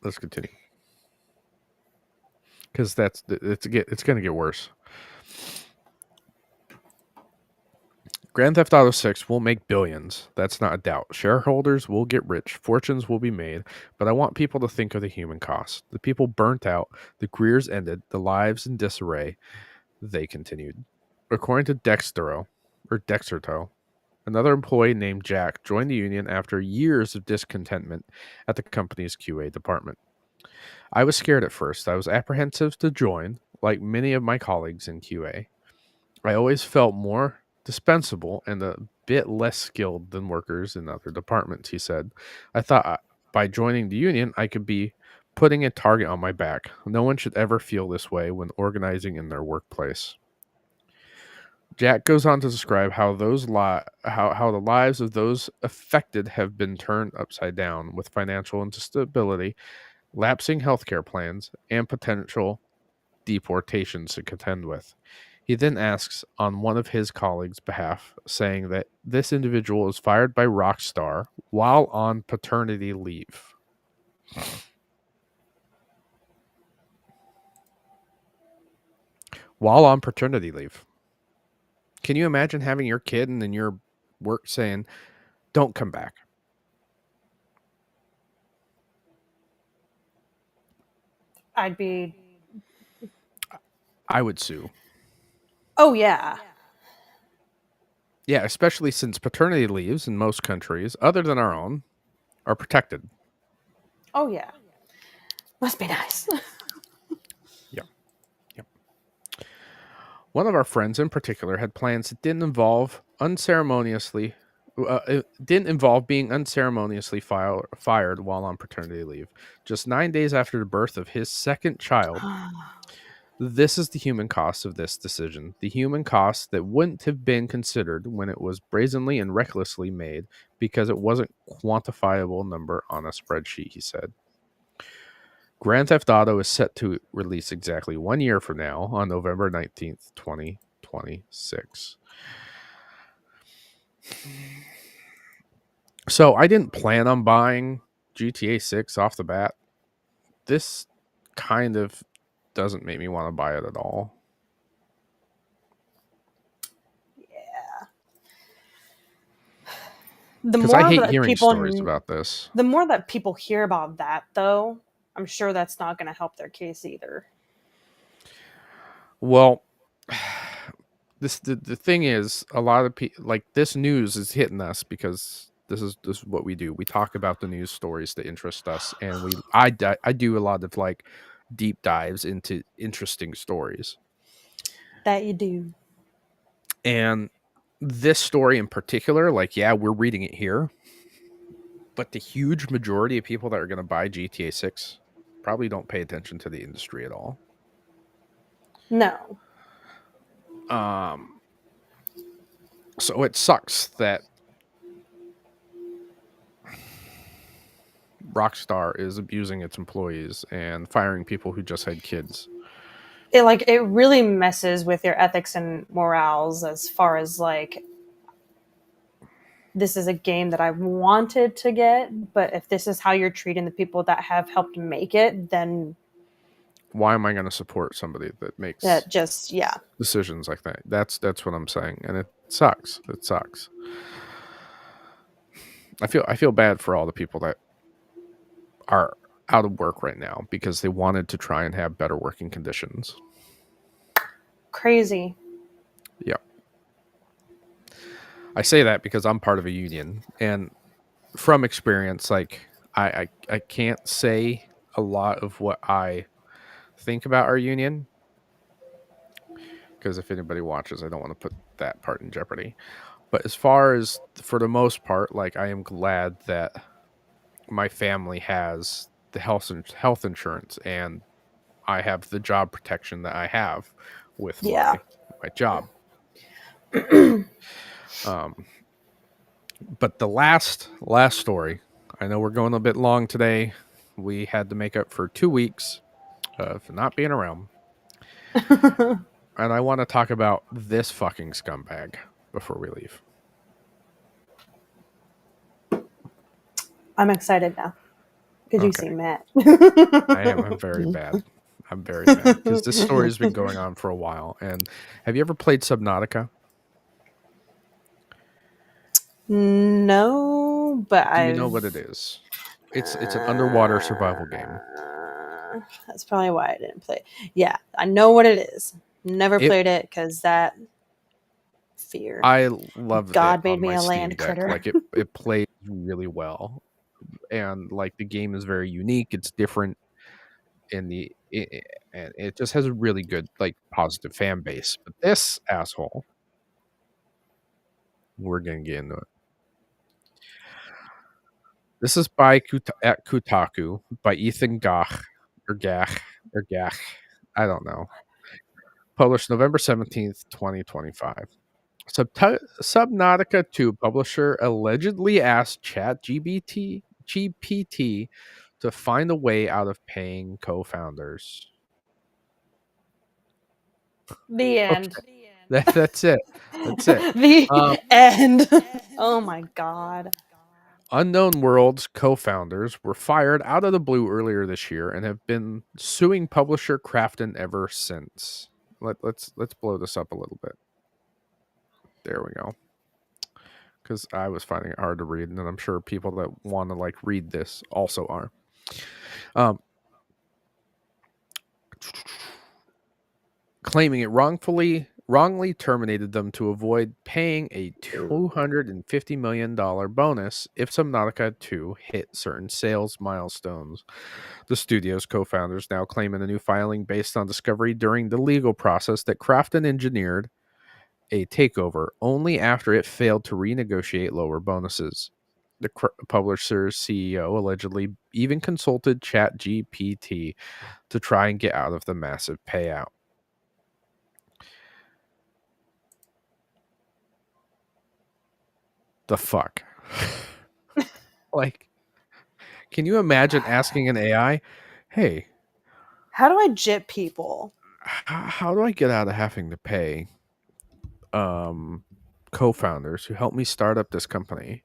Let's continue. Because it's going to get worse. Grand Theft Auto 6 will make billions. That's not a doubt. Shareholders will get rich. Fortunes will be made. But I want people to think of the human cost. The people burnt out. The careers ended. The lives in disarray. They continued. According to Dexterto, another employee named Jack joined the union after years of discontentment at the company's QA department. I was scared at first. I was apprehensive to join, like many of my colleagues in QA. I always felt more dispensable and a bit less skilled than workers in other departments, he said. I thought by joining the union, I could be putting a target on my back. No one should ever feel this way when organizing in their workplace. Jack goes on to describe how how the lives of those affected have been turned upside down with financial instability, lapsing healthcare plans, and potential deportations to contend with. He then asks on one of his colleagues' behalf, saying that this individual is fired by Rockstar while on paternity leave. While on paternity leave. Can you imagine having your kid and then your work saying, "Don't come back"? I'd be. I would sue. Oh yeah. Yeah, especially since paternity leaves in most countries, other than our own, are protected. Oh yeah. Must be nice. Yep. Yep. One of our friends in particular had plans that didn't involve being unceremoniously fired while on paternity leave. Just 9 days after the birth of his second child, this is the human cost of this decision. The human cost that wouldn't have been considered when it was brazenly and recklessly made because it wasn't quantifiable number on a spreadsheet, he said. Grand Theft Auto is set to release exactly 1 year from now on November 19th, 2026. So I didn't plan on buying GTA 6 off the bat. This kind of doesn't make me want to buy it at all. The Because I more hate that hearing people, stories about this. the more that people hear about that, though, I'm sure that's not going to help their case either. Well, the thing is, a lot of people like this news is hitting us because this is what we do. We talk about the news stories that interest us, and I do a lot of like deep dives into interesting stories. That you do. And this story in particular, like, yeah, we're reading it here, but the huge majority of people that are going to buy GTA 6 probably don't pay attention to the industry at all. No. So it sucks that Rockstar is abusing its employees and firing people who just had kids. It really messes with your ethics and morals as far as like, this is a game that I wanted to get, but if this is how you're treating the people that have helped make it, then Why am I going to support somebody that makes that just, yeah. decisions like that? That's what I'm saying, and it sucks. It sucks. I feel bad for all the people that are out of work right now because they wanted to try and have better working conditions. Crazy. Yeah. I say that because I'm part of a union, and from experience, like I can't say a lot of what I think about our union because if anybody watches, I don't want to put that part in jeopardy. But as far as for the most part, like I am glad that my family has the health insurance and I have the job protection that I have with Yeah. my job. But the last story, I know we're going a bit long today. We had to make up for 2 weeks for not being around. And I want to talk about this fucking scumbag before we leave. I'm excited now because you Okay. seem mad. I am. I'm very bad. I'm very mad because this story's been going on for a while. And have you ever played Subnautica? No, but Do you know what it is? It's an underwater survival game. That's probably why I didn't play it. Yeah, I know what it is. Never played it because that fear. I love God it made on me my a Steam land Deck. critter. Like it plays really well, and like the game is very unique. It's different in and it just has a really good like positive fan base. But this asshole, we're gonna get into it. This is by at Kotaku by Ethan Gach or Gach or Gach. I don't know. Published November 17th, 2025. Subnautica 2 publisher allegedly asked GPT to find a way out of paying co-founders. The end. Okay. That's it. That's it. The end. Oh my god. Unknown Worlds co-founders were fired out of the blue earlier this year and have been suing publisher Krafton ever since. Let's blow this up a little bit. There we go. Because I was finding it hard to read, and I'm sure people that want to like read this also are. Claiming it wrongly terminated them to avoid paying a $250 million bonus if Subnautica 2 hit certain sales milestones. The studio's co-founders now claim in a new filing based on discovery during the legal process that Krafton engineered a takeover only after it failed to renegotiate lower bonuses. The publisher's CEO allegedly even consulted ChatGPT to try and get out of the massive payout. The fuck? Like, can you imagine asking an AI, hey, How do I jip people? how do I get out of having to pay co-founders who helped me start up this company?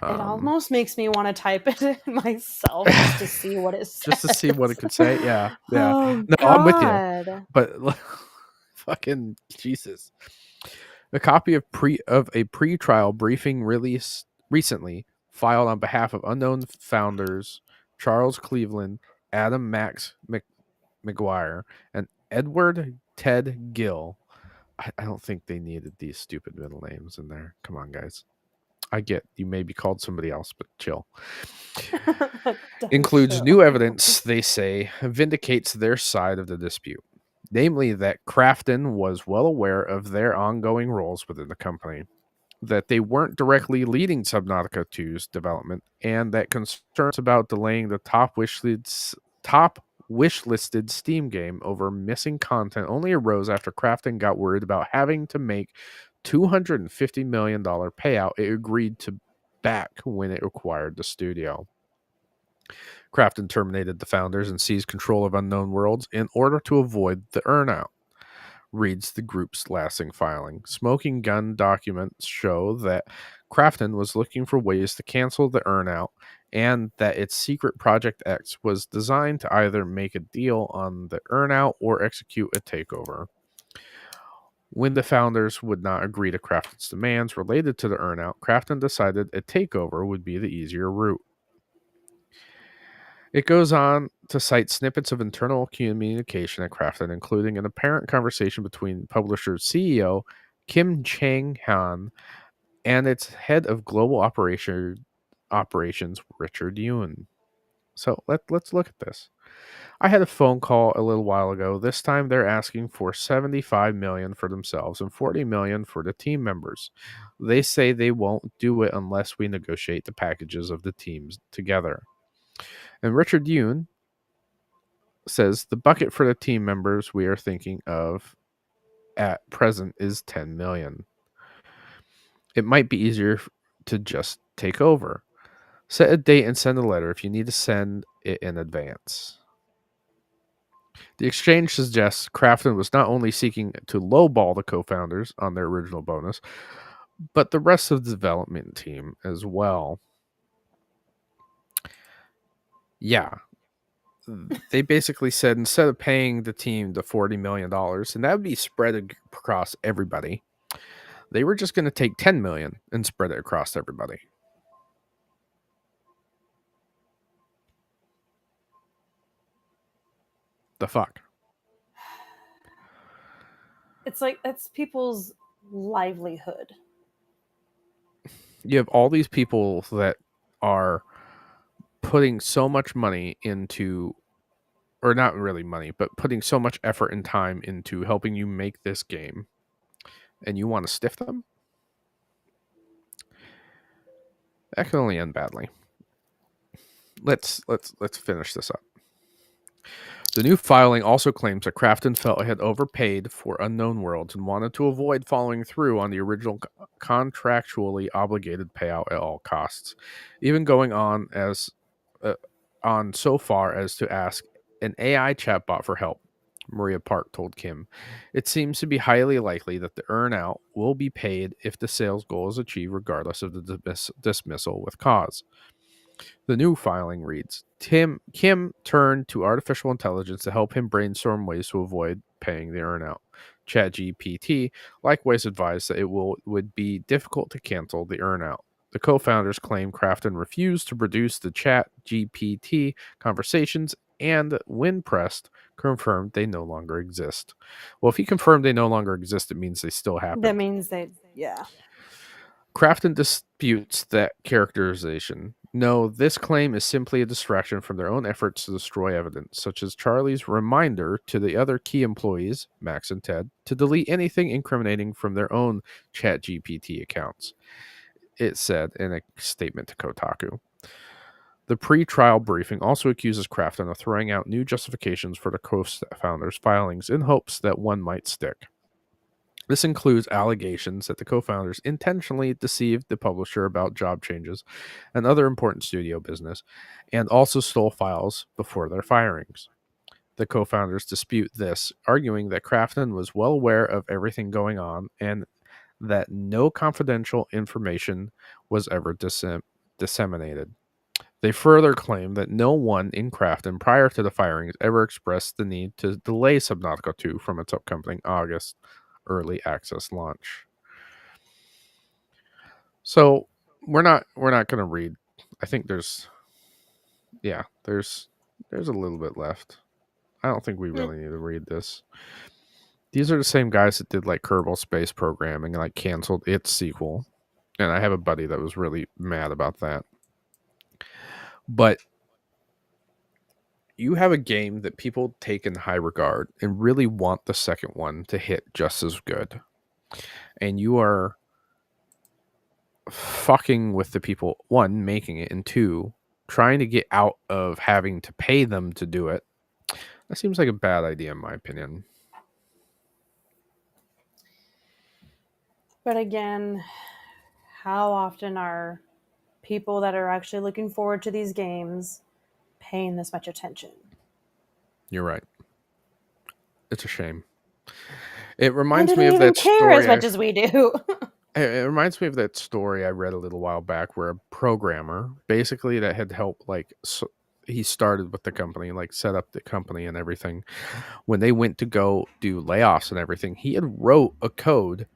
It almost makes me want to type it in myself just to see what it says. Just to see what it could say. Yeah. Oh, No, God. I'm with you. But fucking Jesus. A copy of a pre-trial briefing release recently filed on behalf of unknown founders Charles Cleveland, Adam Max McGuire, and Edward Ted Gill. I don't think they needed these stupid middle names in there. Come on, guys. I get you may be called somebody else, but chill. Includes new evidence, they say, vindicates their side of the dispute. Namely, that Krafton was well aware of their ongoing roles within the company, that they weren't directly leading Subnautica 2's development, and that concerns about delaying the top wish-listed Steam game over missing content only arose after Krafton got worried about having to make $250 million payout it agreed to back when it acquired the studio. Krafton terminated the founders and seized control of Unknown Worlds in order to avoid the earnout, reads the group's lasting filing. Smoking gun documents show that Krafton was looking for ways to cancel the earnout and that its secret Project X was designed to either make a deal on the earnout or execute a takeover. When the founders would not agree to Krafton's demands related to the earnout, Krafton decided a takeover would be the easier route. It goes on to cite snippets of internal communication at Krafton, including an apparent conversation between publisher's CEO Kim Chang-han and its head of global operations Richard Yoon. So let's look at this. I had a phone call a little while ago. This time they're asking for $75 million for themselves and $40 million for the team members. They say they won't do it unless we negotiate the packages of the teams together. And Richard Yoon says the bucket for the team members we are thinking of at present is 10 million. It might be easier to just take over. Set a date and send a letter if you need to send it in advance. The exchange suggests Krafton was not only seeking to lowball the co-founders on their original bonus, but the rest of the development team as well. Yeah. They basically said instead of paying the team the $40 million, and that would be spread across everybody, they were just going to take $10 million and spread it across everybody. The fuck? It's like, that's people's livelihood. You have all these people that are putting so much money into, or not really money, but putting so much effort and time into helping you make this game, and you want to stiff them? That can only end badly. Let's finish this up. The new filing also claims that Krafton felt it had overpaid for Unknown Worlds and wanted to avoid following through on the original contractually obligated payout at all costs, even going on so far as to ask an AI chatbot for help. Maria Park told Kim. It seems to be highly likely that the earn-out will be paid if the sales goal is achieved regardless of the dismissal with cause. The new filing reads, Kim turned to artificial intelligence to help him brainstorm ways to avoid paying the earn-out. ChatGPT likewise advised that it would be difficult to cancel the earn-out. The co-founders claim Crafton refused to produce the ChatGPT conversations, and when pressed, confirmed they no longer exist. Well, if he confirmed they no longer exist, it means they still happen. That means yeah. Crafton disputes that characterization. No, this claim is simply a distraction from their own efforts to destroy evidence, such as Charlie's reminder to the other key employees, Max and Ted, to delete anything incriminating from their own ChatGPT accounts, it said in a statement to Kotaku. The pre-trial briefing also accuses Crafton of throwing out new justifications for the co-founders' filings in hopes that one might stick. This includes allegations that the co-founders intentionally deceived the publisher about job changes and other important studio business, and also stole files before their firings. The co-founders dispute this, arguing that Crafton was well aware of everything going on and that no confidential information was ever disseminated. They further claim that no one in Crafton prior to the firings ever expressed the need to delay Subnautica 2 from its upcoming August early access launch. So we're not going to read. I think there's a little bit left. I don't think we really need to read this. These are the same guys that did like Kerbal Space Programming and like canceled its sequel. And I have a buddy that was really mad about that. But you have a game that people take in high regard and really want the second one to hit just as good. And you are fucking with the people, one, making it, and two, trying to get out of having to pay them to do it. That seems like a bad idea in my opinion. But again, how often are people that are actually looking forward to these games paying this much attention? You're right. It's a shame. It reminds me of that story as much as we do. It reminds me of that story I read a little while back where a programmer basically that had helped he started with the company, like set up the company and everything. When they went to go do layoffs and everything, he had wrote a code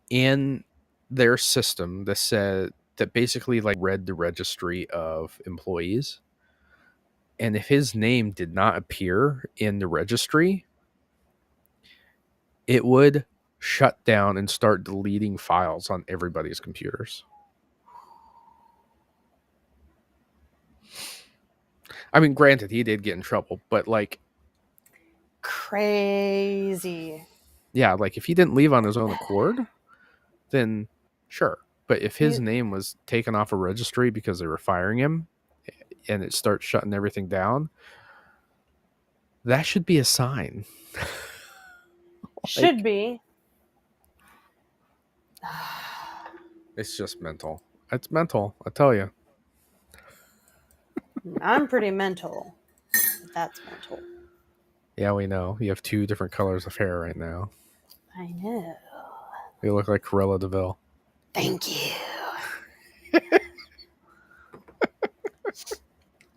in their system that said that basically like read the registry of employees. And if his name did not appear in the registry, it would shut down and start deleting files on everybody's computers. I mean, granted, he did get in trouble, but like crazy. Yeah, like if he didn't leave on his own accord, then sure. But if his name was taken off a registry because they were firing him and it starts shutting everything down, that should be a sign. Should be. It's just mental. It's mental, I tell you. I'm pretty mental. That's mental. Yeah, we know. You have two different colors of hair right now. I know. You look like Cruella DeVille. Thank you.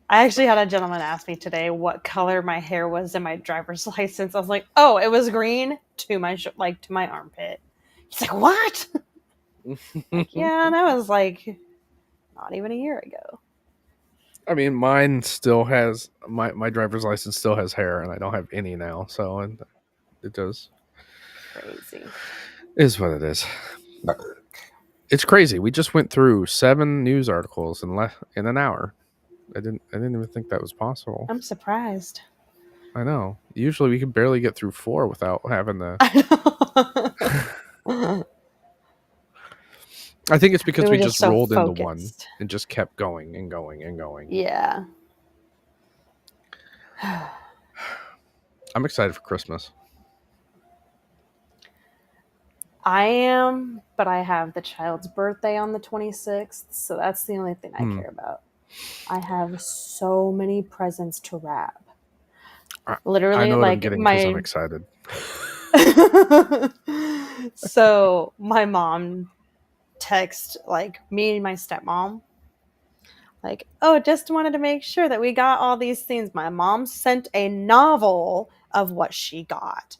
I actually had a gentleman ask me today what color my hair was in my driver's license. I was like, "Oh, it was green to my to my armpit." He's like, "What?" Like, yeah, and that was like not even a year ago. I mean, mine still has my driver's license still has hair, and I don't have any now, so it does. Crazy. It is what it is. It's crazy. We just went through 7 news articles in an hour. I didn't even think that was possible. I'm surprised. I know. Usually we can barely get through 4 without having to. I think it's because we just so rolled focused into one and just kept going and going and going. Yeah. I'm excited for Christmas. I am, but I have the child's birthday on the 26th, so that's the only thing I care about. I have so many presents to wrap. Literally, I know what I'm like getting because I'm excited. So my mom text like me and my stepmom, like, oh, just wanted to make sure that we got all these things. My mom sent a novel of what she got.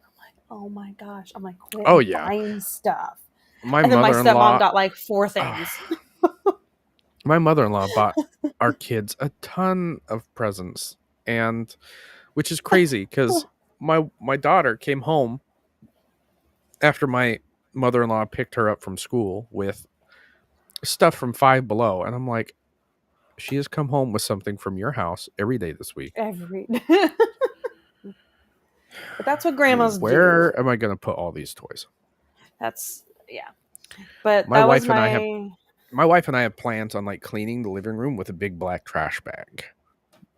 I'm like, oh my gosh. I'm like, quit Oh yeah, buying stuff. my And then my mother-in-law. stepmom got like 4 things. My mother-in-law bought our kids a ton of presents, and which is crazy because my daughter came home after my mother-in-law picked her up from school with stuff from Five Below, and I'm like, she has come home with something from your house every day this week. Every but that's what grandmas do. Where am I going to put all these toys? That's yeah. But My that was wife and I have my my wife and I have plans on like cleaning the living room with a big black trash bag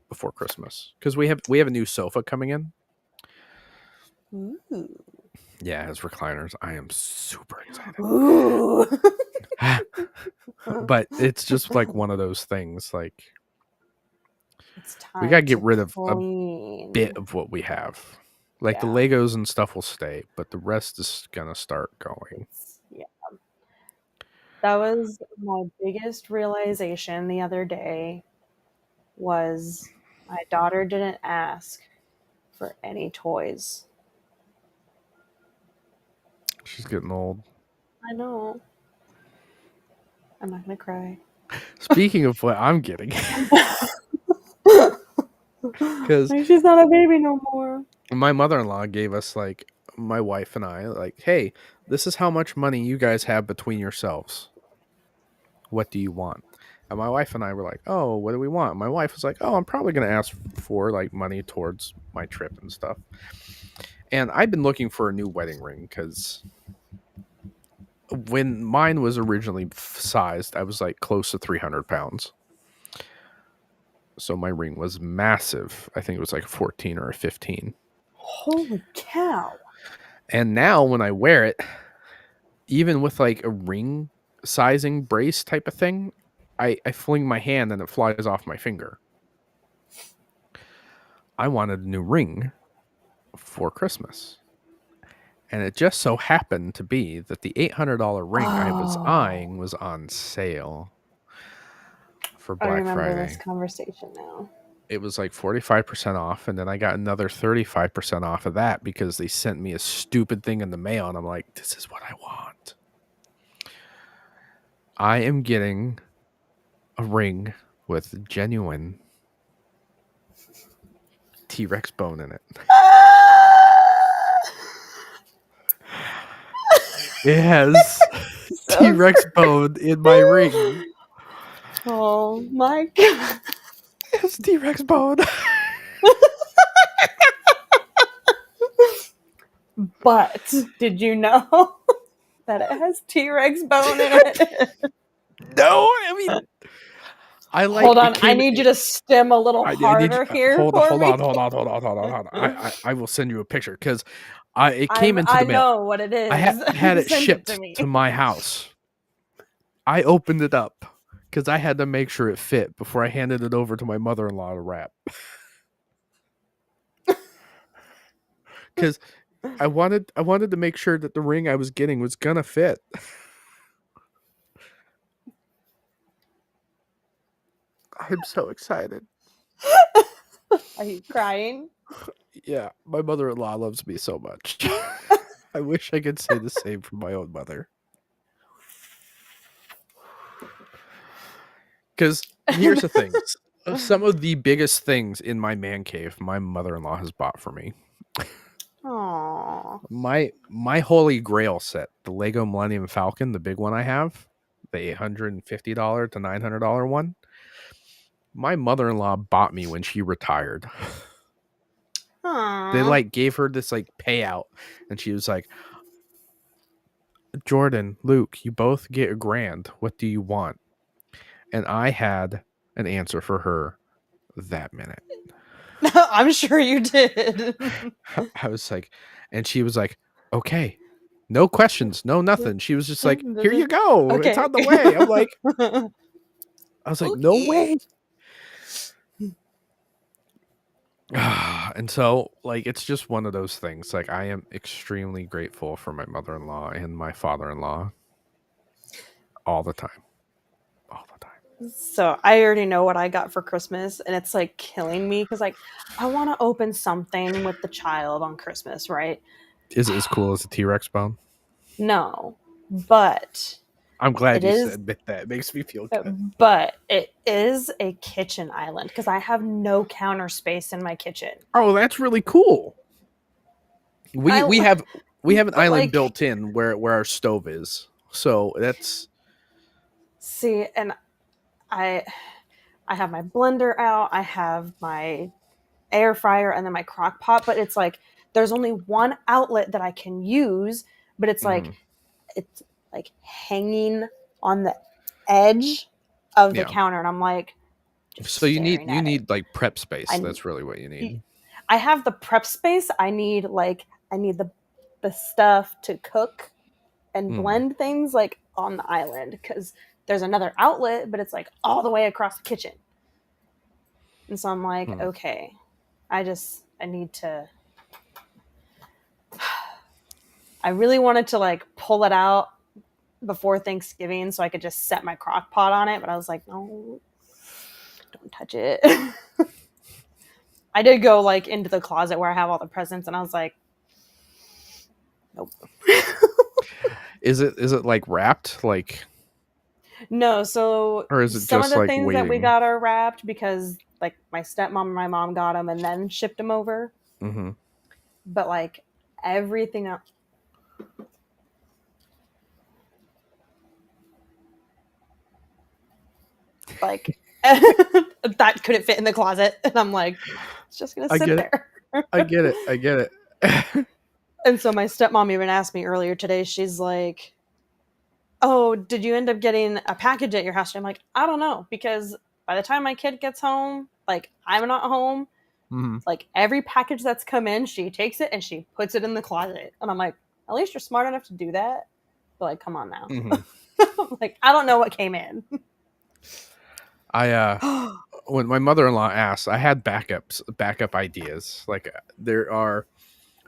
before Christmas because we have a new sofa coming in. Ooh. Yeah, as recliners. I am super excited. Ooh. But it's just like one of those things. Like It's we gotta time get to rid of a clean. bit of what we have. Like the Yeah. Legos and stuff will stay, but the rest is gonna start going. Yeah. That was my biggest realization the other day was my daughter didn't ask for any toys. She's getting old. I know. I'm not gonna cry. Speaking of what I'm getting, because Like, she's not a baby no more. my mother-in-law gave us like my wife and I like, hey, this is how much money you guys have between yourselves. What do you want? And my wife and I were like, oh, what do we want? My wife was like, oh, I'm probably going to ask for like money towards my trip and stuff. And I've been looking for a new wedding ring because when mine was originally sized, I was like close to 300 pounds. So my ring was massive. I think it was like a 14 or a 15. Holy cow. And now when I wear it, even with like a ring sizing brace type of thing, I fling my hand and it flies off my finger. I wanted a new ring for Christmas. And it just so happened to be that the $800 ring I was eyeing was on sale for I Black remember Friday. this conversation now. It was like 45% off, and then I got another 35% off of that because they sent me a stupid thing in the mail, and I'm like, this is what I want. I am getting a ring with genuine T-Rex bone in it. It has T-Rex bone in my ring. Oh my god. It's T-Rex bone. But did you know that it has T-Rex bone in it? No, I mean, I like. Hold on, I need you to stem a little I need you. harder here Hold for me. on. I will send you a picture because it came into I the mail. know what it is. I had it Send shipped to me. to my house. I opened it up because I had to make sure it fit before I handed it over to my mother-in-law to wrap. Because I wanted to make sure that the ring I was getting was gonna fit. I'm so excited. Are you crying? Yeah, my mother-in-law loves me so much. I wish I could say the same for my own mother. Because here's the thing. Some of the biggest things in my man cave, my mother-in-law has bought for me. Aww. My holy grail set, the Lego Millennium Falcon, the big one I have, the $850 to $900 one. My mother-in-law bought me when she retired. They like gave her this like payout, and she was like, Jordan, Luke, you both get $1,000. What do you want? And I had an answer for her that minute. I'm sure you did. I was like, and she was like, okay, no questions, no nothing. She was just like, here you go. Okay. It's on the way. I'm like, I was like, no way. And so, like, it's just one of those things. Like, I am extremely grateful for my mother-in-law and my father-in-law all the time. All the time. So I already know what I got for Christmas, and it's like killing me because like I want to open something with the child on Christmas, right? Is it as cool as a T-Rex bone? No, but I'm glad it you is. said that. That makes me feel good. But it is a kitchen island because I have no counter space in my kitchen. Oh, that's really cool. We I we have we have an but island like built in where our stove is. So that's see, and I I have my blender out, I have my air fryer, and then my crock pot. But it's like there's only one outlet that I can use, but it's like hanging on the edge of the yeah. counter, and I'm like just So you staring at it. need like prep space. I That's really what you need. I have the prep space. I need the stuff to cook and Mm, blend things like on the island because there's another outlet, but it's like all the way across the kitchen. And so I'm like, mm. okay, I need to. I really wanted to like pull it out before Thanksgiving so I could just set my crock pot on it, but I was like, no, don't touch it. I did go like into the closet where I have all the presents, and I was like, nope. Is it like wrapped like, No, so or is it some of just the like things that we waiting? got are wrapped because like my stepmom and my mom got them and then shipped them over. Mm-hmm. But like everything else, like that couldn't fit in the closet, and I'm like, it's just gonna I sit get it. there. I get it. I get it. And so my stepmom even asked me earlier today. She's like, "Oh, did you end up getting a package at your house?" I'm like, "I don't know because by the time my kid gets home, like I'm not home. Mm-hmm. Like every package that's come in, she takes it and she puts it in the closet." And I'm like, "At least you're smart enough to do that." But like, come on now. Mm-hmm. I'm like, I don't know what came in. I when my mother-in-law asked, I had backup ideas. Like there are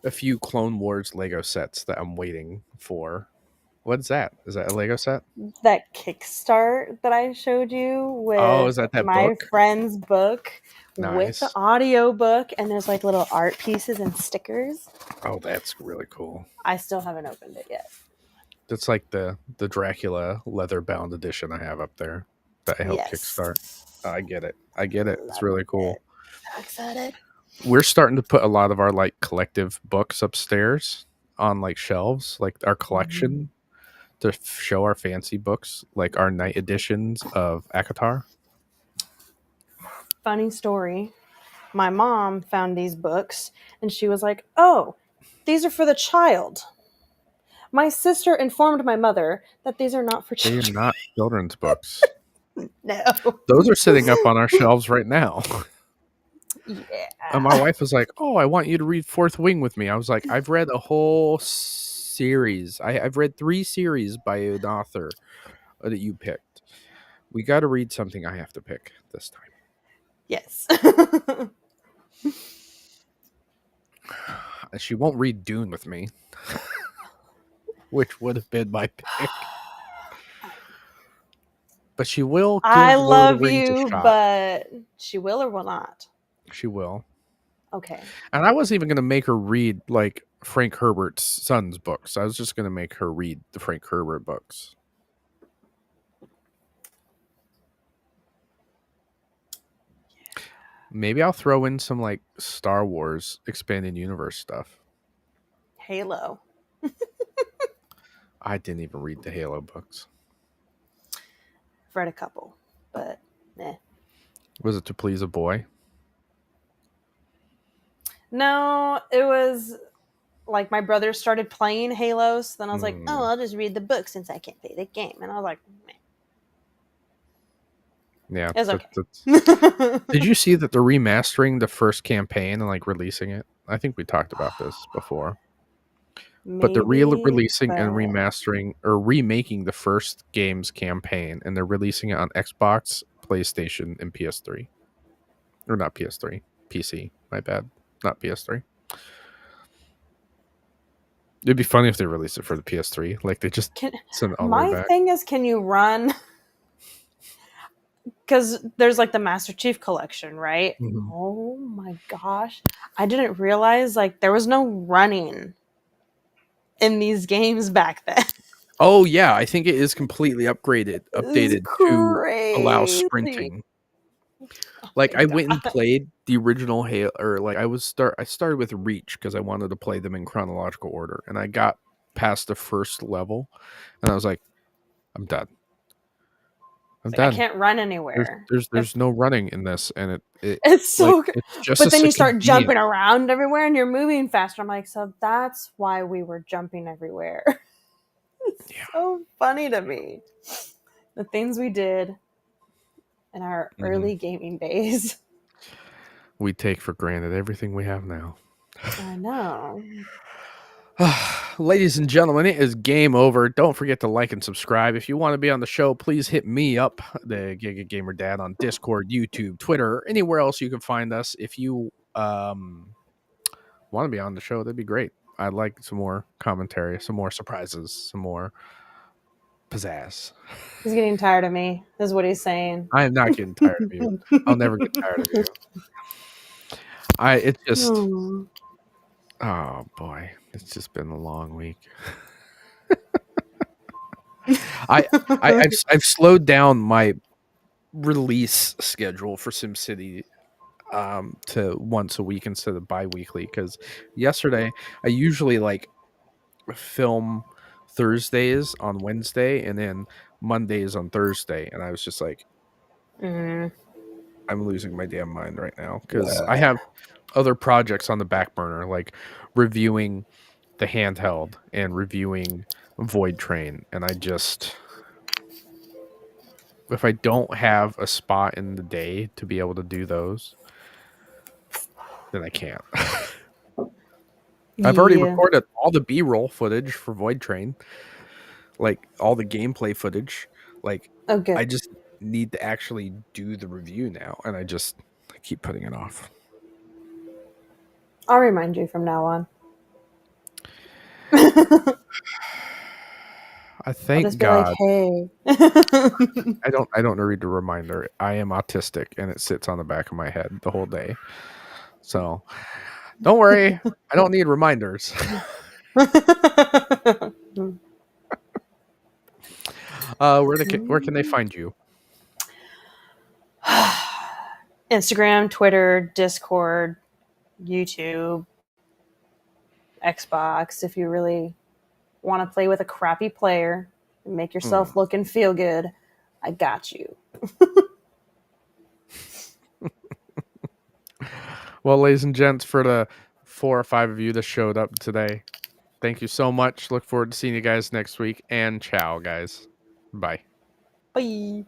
a few Clone Wars Lego sets that I'm waiting for. What's that? Is that a Lego set? That Kickstart that I showed you Oh, with is that my book? friend's book with the Nice. audio book, and there's like little art pieces and stickers. Oh, that's really cool. I still haven't opened it yet. That's like the Dracula leather bound edition I have up there that I helped kickstart. Yes. I get it. I get it. It's Love really it. cool. So excited. We're starting to put a lot of our like collective books upstairs on like shelves, like our collection to show our fancy books, like our night editions of Akatar. Funny story. My mom found these books and she was like, "Oh, these are for the child." My sister informed my mother that these are not for They are children. not children's books. No. Those are sitting up on our shelves right now. And my Yeah. wife was like, "Oh, I want you to read Fourth Wing with me." I was like, "I've read a whole series. I've read 3 series by an author that you picked. We got to read something I have to pick this time." Yes. She won't read Dune with me, which would have been my pick. But she will I give Lord of the love Rings a you, shot. but she will or will not. She will. Okay. And I wasn't even going to make her read like Frank Herbert's son's books. I was just going to make her read the Frank Herbert books. Maybe I'll throw in some like Star Wars expanded universe stuff. Halo. I didn't even read the Halo books. I've read a couple, but eh. Was it to please a boy? No, it was like my brother started playing Halo, so then I was like, Hmm. "Oh, I'll just read the book since I can't play the game." And I was like, meh. Yeah. It was okay. Did you see that they're remastering the first campaign and like releasing it? I think we talked about this before. But they're Maybe, releasing and but remastering or remaking the first game's campaign, and they're releasing it on Xbox, PlayStation, and PS3. Or not PS3, PC. My bad. not PS3. It'd be funny if they released it for the PS3. Like they just send it all the way My back. thing is, can you run? Because there's like the Master Chief collection, right? Mhm. Oh my gosh. I didn't realize like there was no running in these games back then. Oh yeah, I think it is completely updated It's to allow crazy. sprinting. Oh Like my I went and God. played the original Halo, or like I started with Reach because I wanted to play them in chronological order, and I got past the first level, and I was like, I'm done. I'm It's like, I done. can't run anywhere. There's no running in this, and it It's like so it's just but a then you start convenience. jumping around everywhere and you're moving faster. I'm like, so that's why we were jumping everywhere. It's Yeah. so funny to me. The things we did in our Mhm. early gaming days. We take for granted everything we have now. I know. Ladies and gentlemen, it is game over. Don't forget to like and subscribe. If you want to be on the show, please hit me up, the Giga Gamer Dad, on Discord, YouTube, Twitter, anywhere else you can find us. If you want to be on the show, that'd be great. I'd like some more commentary, some more surprises, some more pizzazz. He's getting tired of me, is what he's saying. I am not getting tired of you. I'll never get tired of you. It's just, Hmm. oh boy, it's just been a long week. I've slowed down my release schedule for SimCity to once a week instead of bi-weekly, because yesterday I usually like film Thursdays on Wednesday and then Mondays on Thursday, and I was just like, Mm. I'm losing my damn mind right now because I have other projects on the back burner, like reviewing the handheld and reviewing Void Train, and I just, if I don't have a spot in the day to be able to do those, then I can't. I've already Yeah. recorded all the B-roll footage for Void Train, like all the gameplay footage. Like Oh, good. I just need to actually do the review now, and I keep putting it off. I'll remind you from now on. I I'll thank just be like, God hey. I don't read the reminder. I am autistic, and it sits on the back of my head the whole day. So don't worry, I don't need reminders. Where can they find you? Instagram, Twitter, Discord, YouTube, Xbox. If you really want to play with a crappy player and make yourself look and feel good, I got you. Well, ladies and gents, for the 4 or 5 of you that showed up today, thank you so much. Look forward to seeing you guys next week. And ciao, guys. Bye. Bye.